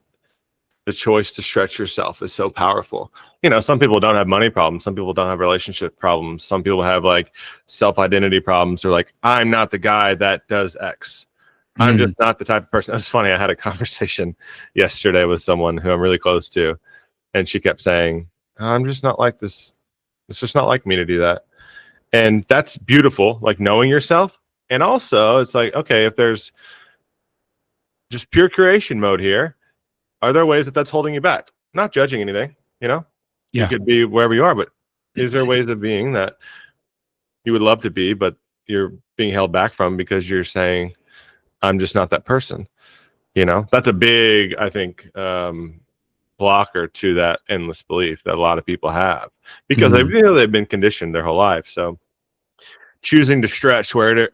The choice to stretch yourself is so powerful. Some people don't have money problems. Some people don't have relationship problems. Some people have like self-identity problems. They're like, I'm not the guy that does X. I'm just not the type of person. It's funny. I had a conversation yesterday with someone who I'm really close to, and she kept saying, I'm just not like this. It's just not like me to do that. And that's beautiful, like knowing yourself. And also it's like, okay, if there's just pure creation mode here, are there ways that that's holding you back? Not judging anything, you could be wherever you are, but is there ways of being that you would love to be, but you're being held back from because you're saying, I'm just not that person? That's a big, I think, blocker to that endless belief that a lot of people have, because they've been conditioned their whole life. So choosing to stretch wherever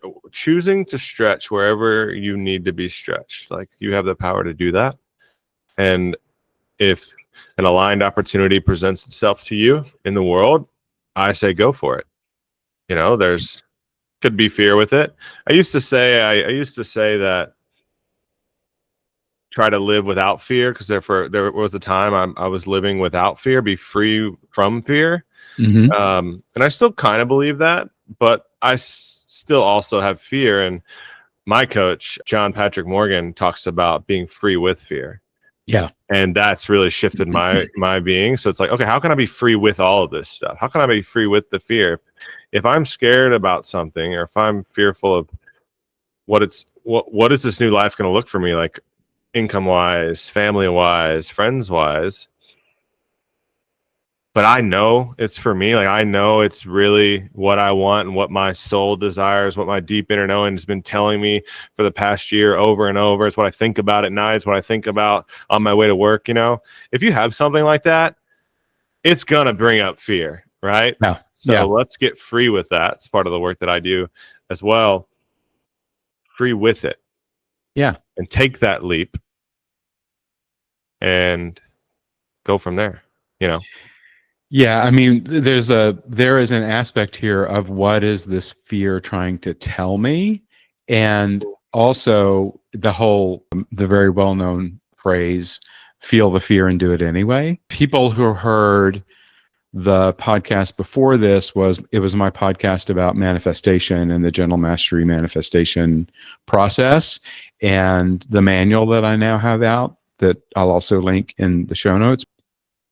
you need to be stretched, like you have the power to do that. And if an aligned opportunity presents itself to you in the world, I say go for it. There's could be fear with it. I used to say that try to live without fear, because there was a time I was living without fear, be free from fear. And I still kind of believe that, but I still also have fear. And my coach, John Patrick Morgan, talks about being free with fear. Yeah. And that's really shifted my being. So it's like, okay, how can I be free with all of this stuff? How can I be free with the fear? If I'm scared about something, or if I'm fearful of what is this new life going to look for me, like income wise, family wise, friends wise, but I know it's for me. Like, I know it's really what I want and what my soul desires, what my deep inner knowing has been telling me for the past year over and over. It's what I think about at night. It's what I think about on my way to work. If you have something like that, it's going to bring up fear, right? Yeah. So let's get free with that. It's part of the work that I do as well. Free with it. Yeah. And take that leap and go from there. Yeah, I mean, there is an aspect here of what is this fear trying to tell me, and also the very well-known phrase, "Feel the fear and do it anyway." People who heard the podcast before this was my podcast about manifestation and the gentle mastery manifestation process, and the manual that I now have out that I'll also link in the show notes.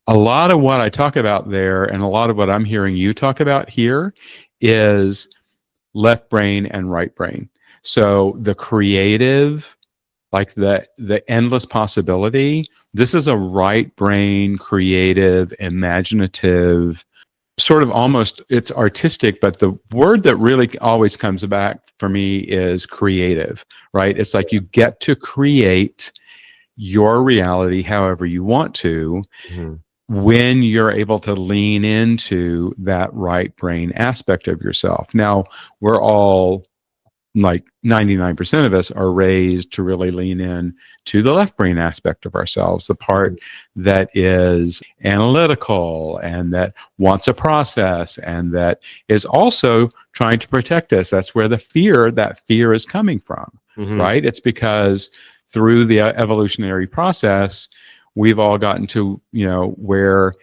A lot of what I talk about there and a lot of what I'm hearing you talk about here is left brain and right brain. So the creative, like the endless possibility, this is a right brain, creative, imaginative, sort of almost, it's artistic, but the word that really always comes back for me is creative, right? It's like you get to create your reality however you want to. Mm-hmm. When you're able to lean into that right brain aspect of yourself. Now, we're all, like 99% of us, are raised to really lean in to the left brain aspect of ourselves, the part that is analytical and that wants a process and that is also trying to protect us. That's where that fear is coming from, right? It's because through the evolutionary process, we've all gotten to, where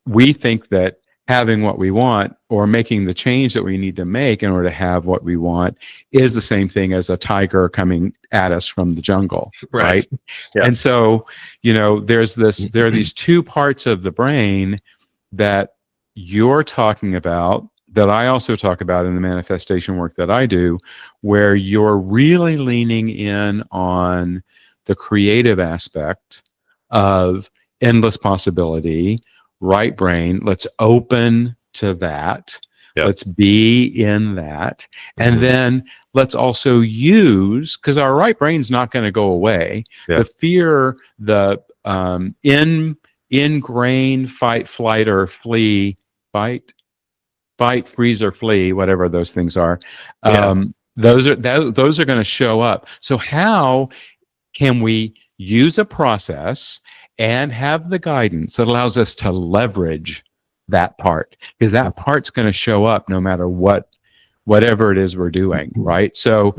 we think that having what we want or making the change that we need to make in order to have what we want is the same thing as a tiger coming at us from the jungle, right? Yeah. And so, there are these two parts of the brain that you're talking about, that I also talk about in the manifestation work that I do, where you're really leaning in on the creative aspect of endless possibility, right brain. Let's open to that. Yep. Let's be in that. And then let's also use, because our right brain's not going to go away. Yep. The fear, the ingrained fight, flight, or flee, fight, freeze, or flee, whatever those things are. Those are going to show up. So how can we use a process and have the guidance that allows us to leverage that part? Because that part's going to show up no matter whatever it is we're doing, right? So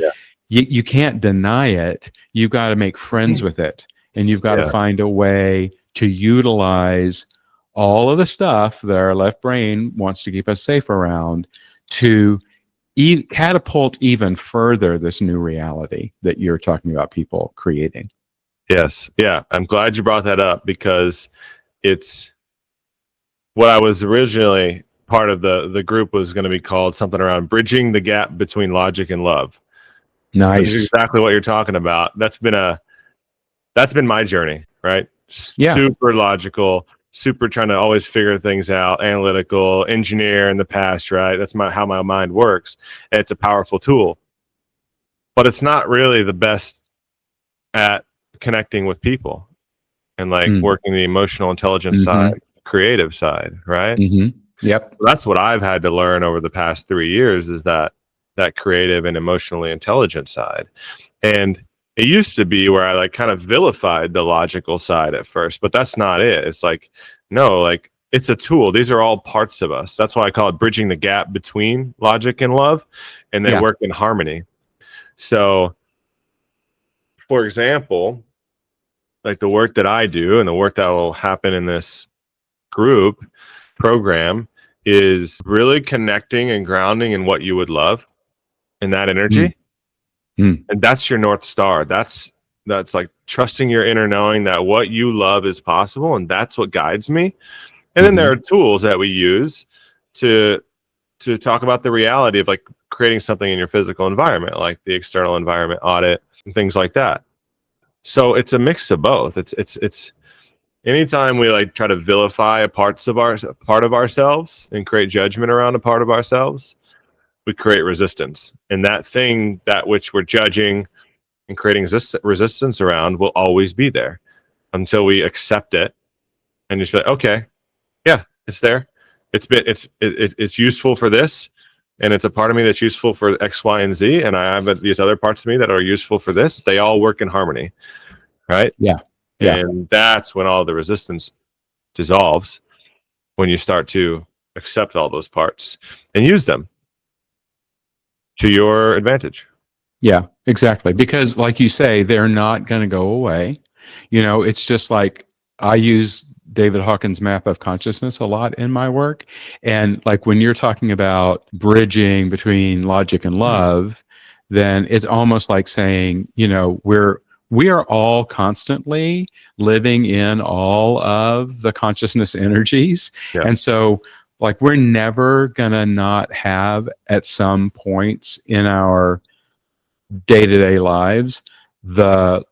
you can't deny it. You've got to make friends with it, and you've got to find a way to utilize all of the stuff that our left brain wants to keep us safe around to catapult even further this new reality that you're talking about people creating. Yes. Yeah. I'm glad you brought that up, because it's what I was originally part of the group was going to be called something around bridging the gap between logic and love. Nice. Which is exactly what you're talking about. That's been my journey, right? Super logical, super trying to always figure things out, analytical, engineer in the past, right? That's how my mind works. And it's a powerful tool, but it's not really the best at connecting with people and working the emotional intelligence side, creative side, right? Yep. That's what I've had to learn over the past 3 years, is that creative and emotionally intelligent side. And it used to be where I kind of vilified the logical side at first, but that's not it. It's no, it's a tool. These are all parts of us. That's why I call it bridging the gap between logic and love, and they work in harmony. So, for example, the work that I do and the work that will happen in this group program is really connecting and grounding in what you would love, in that energy. And that's your North Star. That's trusting your inner knowing that what you love is possible, and that's what guides me. And then there are tools that we use to talk about the reality of creating something in your physical environment, like the external environment audit and things like that. So it's a mix of both. It's Anytime we like try to vilify a part of ourselves and create judgment around a part of ourselves, we create resistance. And that thing, that which we're judging and creating resistance around, will always be there until we accept it and just be like, okay, yeah, it's there. It's useful for this, and it's a part of me that's useful for X, Y, and Z, and I have these other parts of me that are useful for this. They all work in harmony, right? Yeah. And that's when all the resistance dissolves, when you start to accept all those parts and use them to your advantage. Yeah, exactly. Because like you say, they're not going to go away. It's just like I use David Hawkins' map of consciousness a lot in my work. And like when you're talking about bridging between logic and love, then it's almost like saying, we are all constantly living in all of the consciousness energies. Yeah. And so like we're never gonna not have at some points in our day-to-day lives the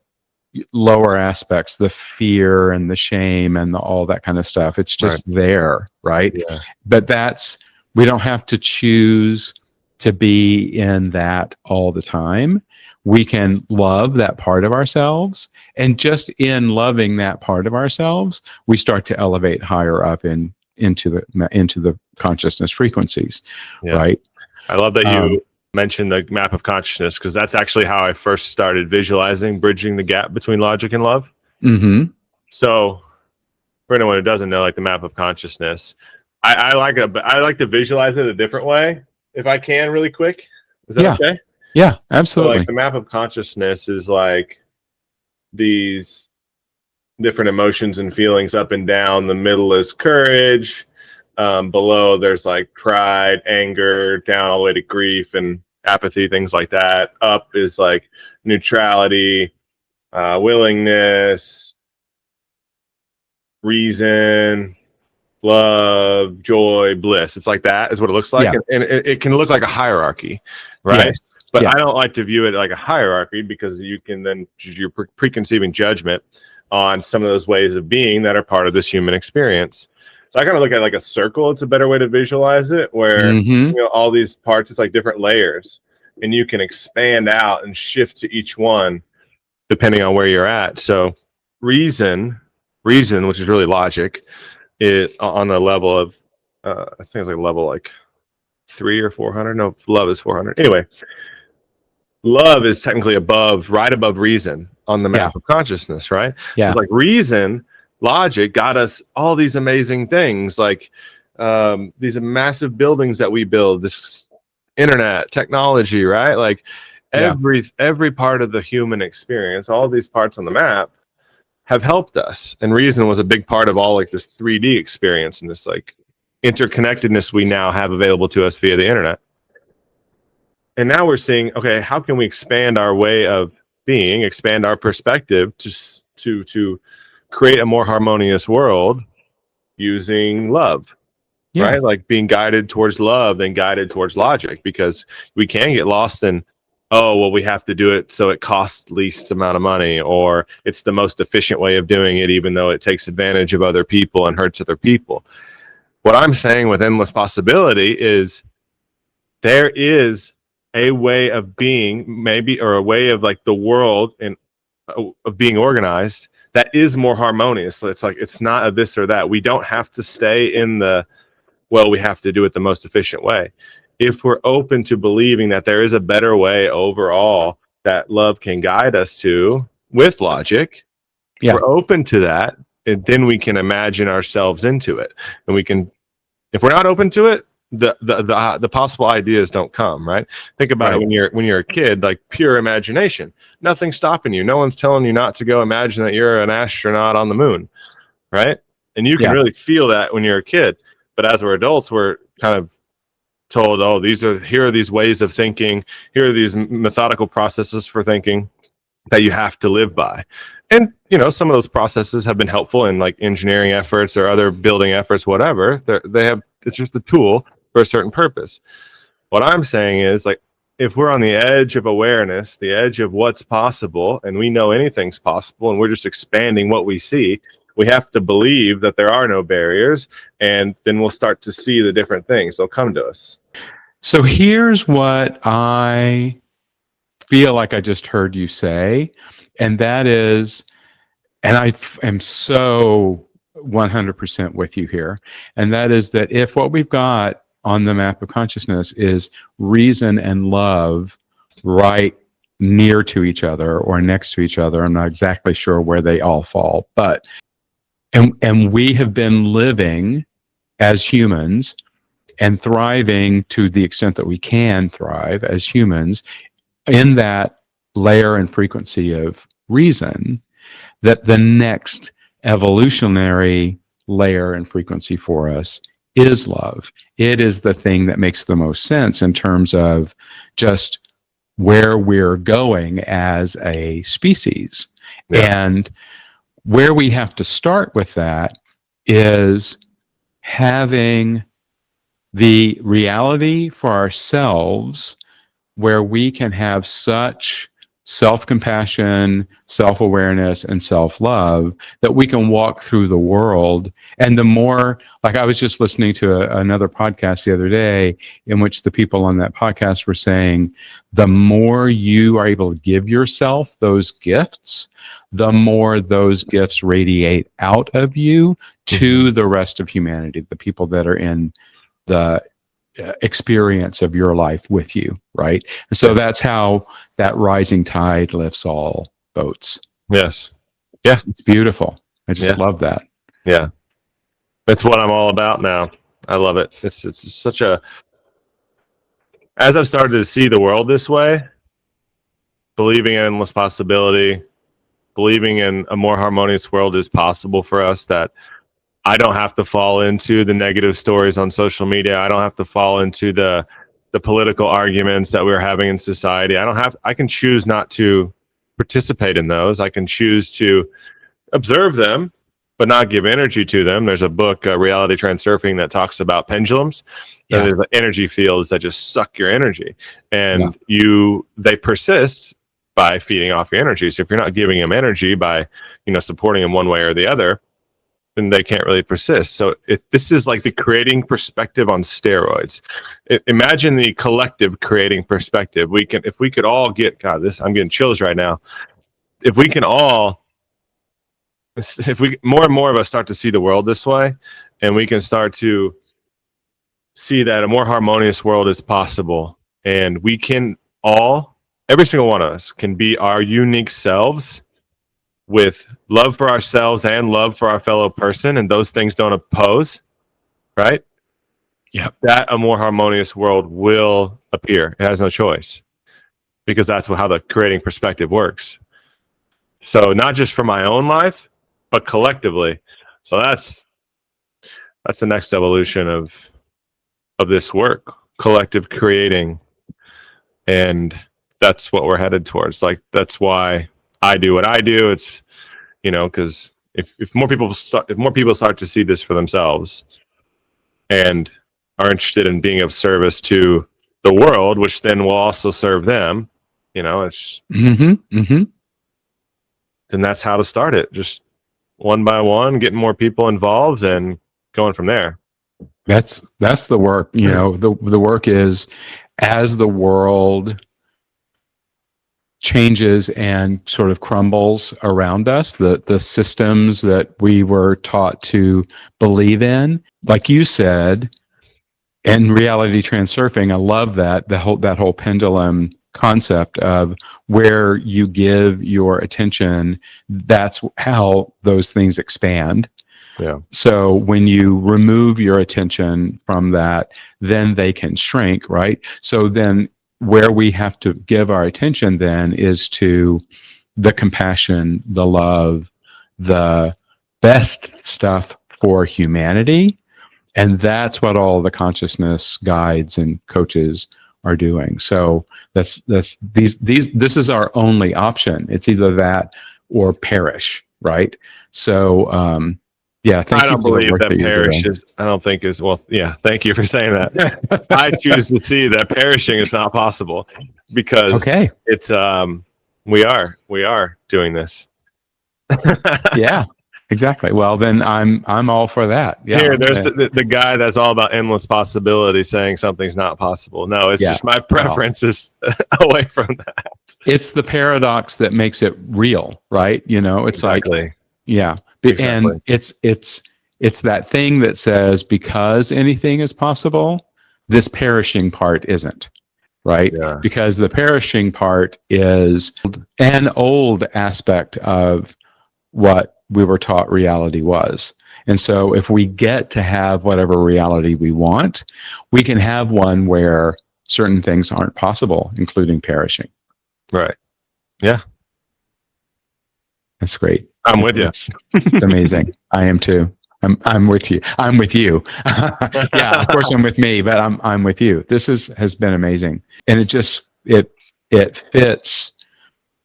lower aspects, the fear and the shame and all that kind of stuff. It's just there, right? Yeah. But we don't have to choose to be in that all the time. We can love that part of ourselves, and just in loving that part of ourselves, we start to elevate higher up into the consciousness frequencies, right? I love that you mentioned the map of consciousness, because that's actually how I first started visualizing bridging the gap between logic and love. Mm-hmm. So for anyone who doesn't know, like the map of consciousness, I like to visualize it a different way if I can, really quick. Is that okay? Yeah, absolutely. So like the map of consciousness is like these different emotions and feelings up and down. The middle is courage. Below there's like pride, anger, down all the way to grief and apathy, things like that. Up is like neutrality, willingness, reason, love, joy, bliss. It's like that is what it looks like. And it can look like a hierarchy, right? Yes. But I don't like to view it like a hierarchy, because you can then, you're preconceiving judgment on some of those ways of being that are part of this human experience. So I kind of look at it like a circle. It's a better way to visualize it, where all these parts, it's like different layers, and you can expand out and shift to each one depending on where you're at. So reason, which is really logic, it on the level of I think it's like level like 300 or 400. No, love is 400. Anyway, love is technically right above reason on the map of consciousness, right? So it's like reason, logic got us all these amazing things, like these massive buildings that we build, this internet technology, right? Like every part of the human experience, all these parts on the map have helped us. And reason was a big part of all like this 3D experience and this like interconnectedness we now have available to us via the internet. And now we're seeing, okay, how can we expand our way of being, expand our perspective to create a more harmonious world using love, right? Like being guided towards love than guided towards logic, because we can get lost in, oh, well, we have to do it so it costs least amount of money, or it's the most efficient way of doing it, even though it takes advantage of other people and hurts other people. What I'm saying with endless possibility is there is a way of being, maybe, or a way of like the world and of being organized that is more harmonious. So it's like, it's not a this or that. We don't have to stay in the, well, we have to do it the most efficient way. If we're open to believing that there is a better way overall that love can guide us to with logic, we're open to that, and then we can imagine ourselves into it. And we can, if we're not open to it, the possible ideas don't come, right? Think about it when you're a kid, like pure imagination. Nothing's stopping you. No one's telling you not to go imagine that you're an astronaut on the moon, right? And you can really feel that when you're a kid. But as we're adults, we're kind of told, oh, here are these ways of thinking, here are these methodical processes for thinking that you have to live by. And some of those processes have been helpful in like engineering efforts or other building efforts, whatever. It's just a tool for a certain purpose. What I'm saying is, like, if we're on the edge of awareness, the edge of what's possible, and we know anything's possible, and we're just expanding what we see We have to believe that there are no barriers, and then we'll start to see the different things. They'll come to us. So here's what I feel like I just heard you say, and that is, and I am so 100% with you here, and that is that if what we've got on the map of consciousness is reason and love right near to each other or next to each other, I'm not exactly sure where they all fall, but and we have been living as humans and thriving to the extent that we can thrive as humans in that layer and frequency of reason, that the next evolutionary layer and frequency for us is love. It is the thing that makes the most sense in terms of just where we're going as a species. Yeah. And where we have to start with that is having the reality for ourselves where we can have such self-compassion, self-awareness, and self-love that we can walk through the world. And the more, like I was just listening to another podcast the other day in which the people on that podcast were saying, the more you are able to give yourself those gifts, the more those gifts radiate out of you to the rest of humanity, the people that are in the experience of your life with you, right? And so that's how that rising tide lifts all boats. Yes. Yeah, it's beautiful. I just love that. Yeah, that's what I'm all about now. I love it. It's such a, as I've started to see the world this way, believing in endless possibility, believing in a more harmonious world is possible for us, that I don't have to fall into the negative stories on social media. I don't have to fall into the political arguments that we're having in society. I can choose not to participate in those. I can choose to observe them, but not give energy to them. There's a book, Reality Transurfing, that talks about pendulums. Yeah. There's energy fields that just suck your energy, and they persist by feeding off your energy. So if you're not giving them energy by, supporting them one way or the other, then they can't really persist. So this is like the creating perspective on steroids. Imagine the collective creating perspective. If we could all get, God, I'm getting chills right now. If more and more of us start to see the world this way, and we can start to see that a more harmonious world is possible, and we can every single one of us can be our unique selves with love for ourselves and love for our fellow person, and those things don't oppose, right? Yeah. That a more harmonious world will appear. It has no choice, because that's how the creating perspective works. So not just for my own life, but collectively. So that's the next evolution of this work, collective creating, and that's what we're headed towards. Like, that's why I do what I do. It's, because if more people start to see this for themselves and are interested in being of service to the world, which then will also serve them, it's then that's how to start it. Just one by one, getting more people involved and going from there. That's the work. The work is, as the world changes and sort of crumbles around us, the systems that we were taught to believe in, like you said, and reality transurfing, I love that whole pendulum concept of where you give your attention, that's how those things expand. Yeah. So when you remove your attention from that, then they can shrink, right? So then where we have to give our attention then is to the compassion, the love, the best stuff for humanity. And that's what all the consciousness guides and coaches are doing. So this is our only option. It's either that or perish, right? So thank I you don't for the believe work that you're doing. I don't think is, well, yeah, thank you for saying that. I choose to see that perishing is not possible, because it's we are doing this. Yeah. Exactly. Well, then I'm all for that. Yeah. Here, there's the guy that's all about endless possibility saying something's not possible. No, it's Yeah. just my preference is away from that. It's the paradox that makes it real, right? It's Exactly. like, yeah. Exactly. And it's that thing that says, because anything is possible, this perishing part isn't, right? Yeah. Because the perishing part is an old aspect of what we were taught reality was. And so if we get to have whatever reality we want, we can have one where certain things aren't possible, including perishing. Right. Yeah. That's great. I'm with you. It's amazing. I am too. I'm with you. I'm with you. Yeah, of course I'm with me, but I'm with you. This has been amazing. And it fits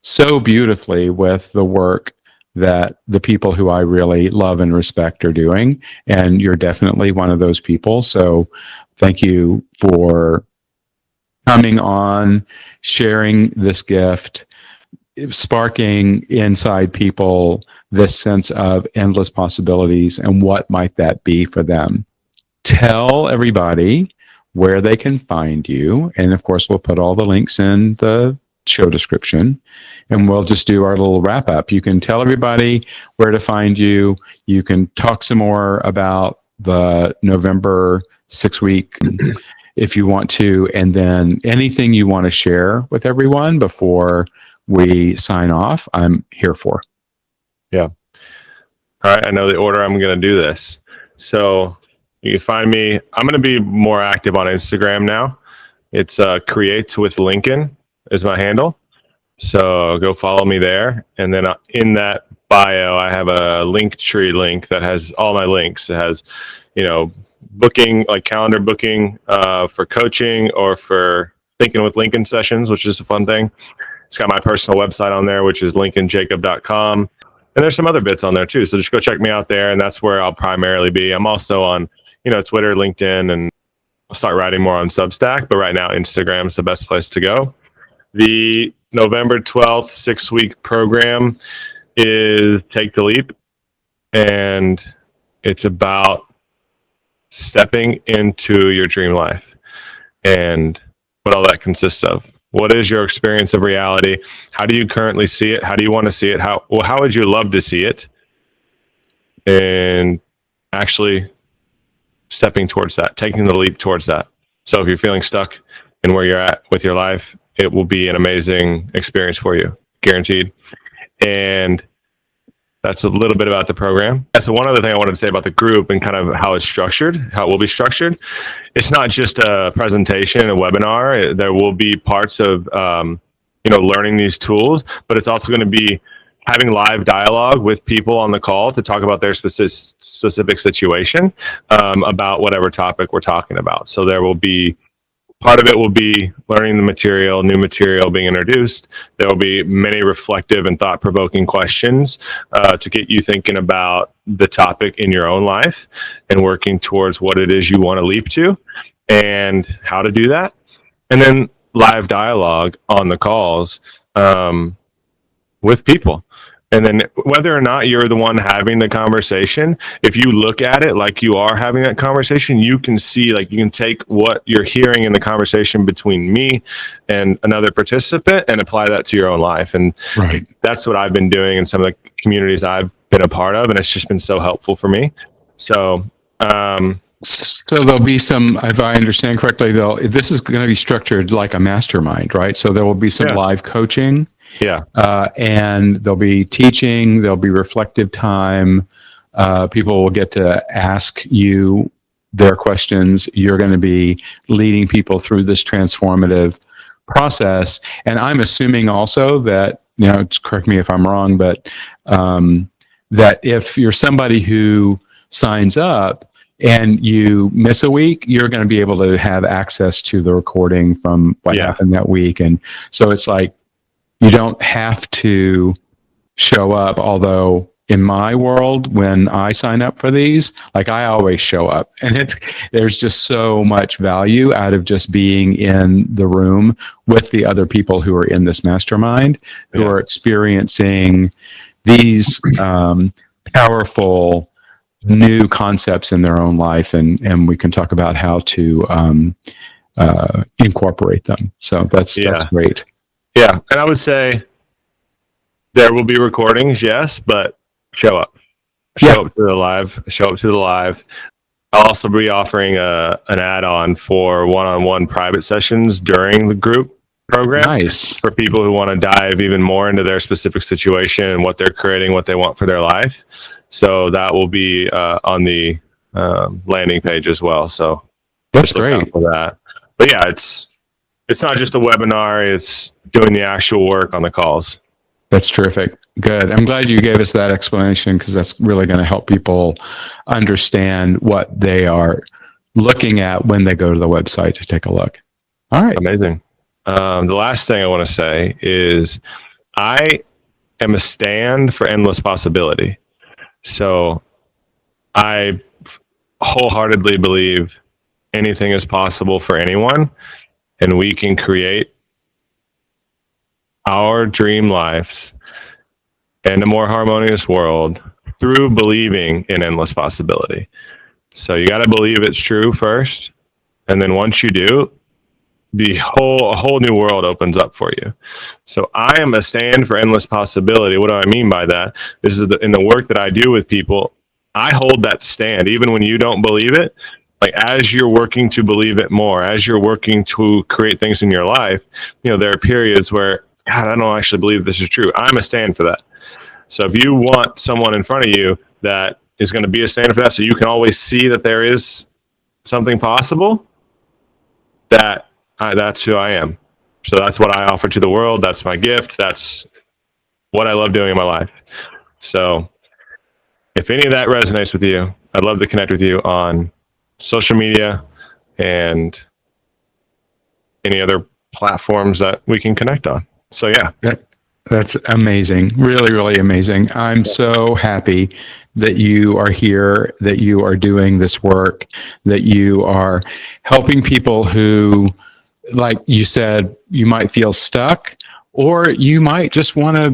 so beautifully with the work that the people who I really love and respect are doing. And you're definitely one of those people. So thank you for coming on, sharing this gift, sparking inside people this sense of endless possibilities and what might that be for them. Tell everybody where they can find you. And of course, we'll put all the links in the show description, and we'll just do our little wrap up. You can tell everybody where to find you. You can talk some more about the November 6-week if you want to, and then anything you want to share with everyone before we sign off, I'm here for. Yeah. All right. I know the order I'm going to do this. So you can find me. I'm going to be more active on Instagram now. It's Creates with Lincoln is my handle. So go follow me there. And then in that bio, I have a Linktree link that has all my links. It has, booking, like calendar booking for coaching or for Thinking with Lincoln sessions, which is a fun thing. It's got my personal website on there, which is lincolnjacob.com. And there's some other bits on there too. So just go check me out there. And that's where I'll primarily be. I'm also on, Twitter, LinkedIn, and I'll start writing more on Substack. But right now, Instagram is the best place to go. The November 12th 6-week program is Take the Leap. And it's about stepping into your dream life and what all that consists of. What is your experience of reality? How do you currently see it? How do you want to see it? How would you love to see it? And actually stepping towards that, taking the leap towards that. So if you're feeling stuck in where you're at with your life, it will be an amazing experience for you, guaranteed. And that's a little bit about the program. So one other thing I wanted to say about the group and kind of how it's structured, how it will be structured. It's not just a presentation, a webinar. There will be parts of, learning these tools, but it's also going to be having live dialogue with people on the call to talk about their specific situation about whatever topic we're talking about. So there will be part of it will be learning the material, new material being introduced. There will be many reflective and thought-provoking questions to get you thinking about the topic in your own life and working towards what it is you want to leap to and how to do that. And then live dialogue on the calls with people. And then whether or not you're the one having the conversation, if you look at it like you are having that conversation, you can see, like, you can take what you're hearing in the conversation between me and another participant and apply that to your own life. And Right. That's what I've been doing in some of the communities I've been a part of. And it's just been so helpful for me. So there'll be some, if I understand correctly, this is going to be structured like a mastermind, right? So there will be some live coaching. Yeah. And there'll be teaching, there'll be reflective time. People will get to ask you their questions. You're going to be leading people through this transformative process. And I'm assuming also that, correct me if I'm wrong, but that if you're somebody who signs up and you miss a week, you're going to be able to have access to the recording from what happened that week. And so it's like, you don't have to show up, although in my world, when I sign up for these, like, I always show up, and there's just so much value out of just being in the room with the other people who are in this mastermind, who are experiencing these powerful new concepts in their own life, and we can talk about how to incorporate them. So that's great. Yeah, and I would say there will be recordings, yes, but show up. Show up to the live. I'll also be offering an add-on for one-on-one private sessions during the group program. Nice. For people who want to dive even more into their specific situation and what they're creating, what they want for their life. So that will be on the landing page as well. So that's great for that. But yeah, it's not just a webinar, it's doing the actual work on the calls. That's terrific. Good. I'm glad you gave us that explanation, because that's really going to help people understand what they are looking at when they go to the website to take a look. All right. Amazing. The last thing I want to say is I am a stand for endless possibility. So I wholeheartedly believe anything is possible for anyone, and we can create our dream lives and a more harmonious world through believing in endless possibility. So you got to believe it's true first, and then once you do, a whole new world opens up for you. So I am a stand for endless possibility. What do I mean by that? This is in the work that I do with people. I hold that stand even when you don't believe it. Like, as you're working to believe it more, as you're working to create things in your life, there are periods where, God, I don't actually believe this is true. I'm a stand for that. So if you want someone in front of you that is going to be a stand for that, so you can always see that there is something possible, that's who I am. So that's what I offer to the world. That's my gift. That's what I love doing in my life. So if any of that resonates with you, I'd love to connect with you on social media and any other platforms that we can connect on. So yeah. That's amazing. Really, really amazing. I'm so happy that you are here, that you are doing this work, that you are helping people who, like you said, you might feel stuck, or you might just want to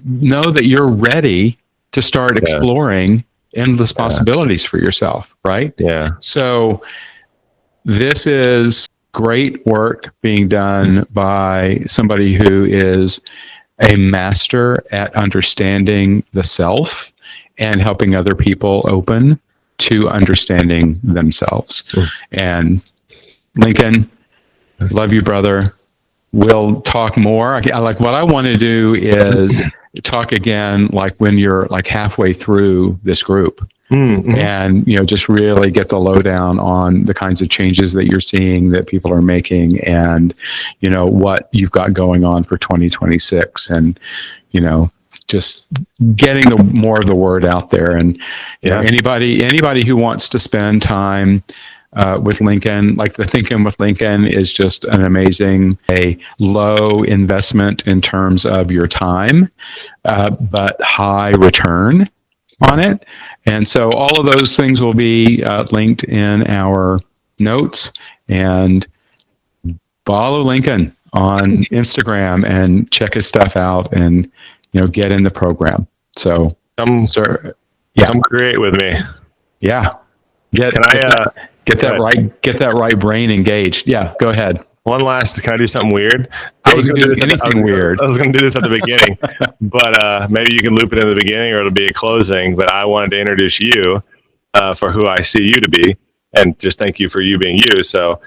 know that you're ready to start exploring endless possibilities for yourself, right? Yeah. So this is great work being done by somebody who is a master at understanding the self and helping other people open to understanding themselves. And Lincoln, love you, brother. We'll talk more. Like, what I want to do is talk again, like when you're like halfway through this group. And just really get the lowdown on the kinds of changes that you're seeing that people are making, and what you've got going on for 2026, and just getting more of the word out there. And anybody who wants to spend time with Lincoln, like the Thinking with Lincoln is just an amazing, a low investment in terms of your time, but high return on it. And so all of those things will be linked in our notes. And follow Lincoln on Instagram and check his stuff out, and get in the program. So come create with me. Yeah. Get that right brain engaged. Yeah, go ahead. Can I do something weird? I was going to do anything weird. I was going to do this at the beginning, but maybe you can loop it in the beginning, or it'll be a closing. But I wanted to introduce you for who I see you to be, and just thank you for you being you. So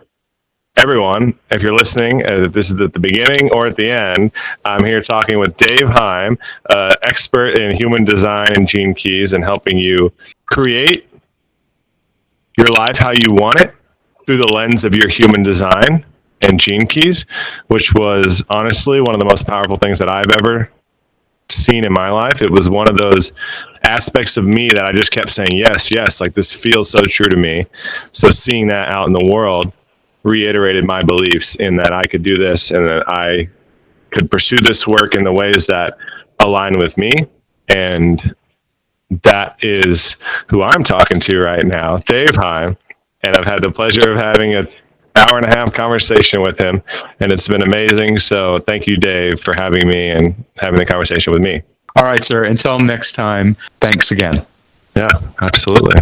everyone, if you're listening, if this is at the beginning or at the end, I'm here talking with Dave Heim, expert in human design and gene keys, and helping you create your life how you want it through the lens of your human design and gene keys, which was honestly one of the most powerful things that I've ever seen in my life. It was one of those aspects of me that I just kept saying, yes, like this feels so true to me. So seeing that out in the world reiterated my beliefs in that I could do this, and that I could pursue this work in the ways that align with me. And that is who I'm talking to right now, Dave Heim. And I've had the pleasure of having an hour and a half conversation with him, and it's been amazing. So thank you, Dave, for having me and having the conversation with me. All right, sir. Until next time, thanks again. Yeah, absolutely.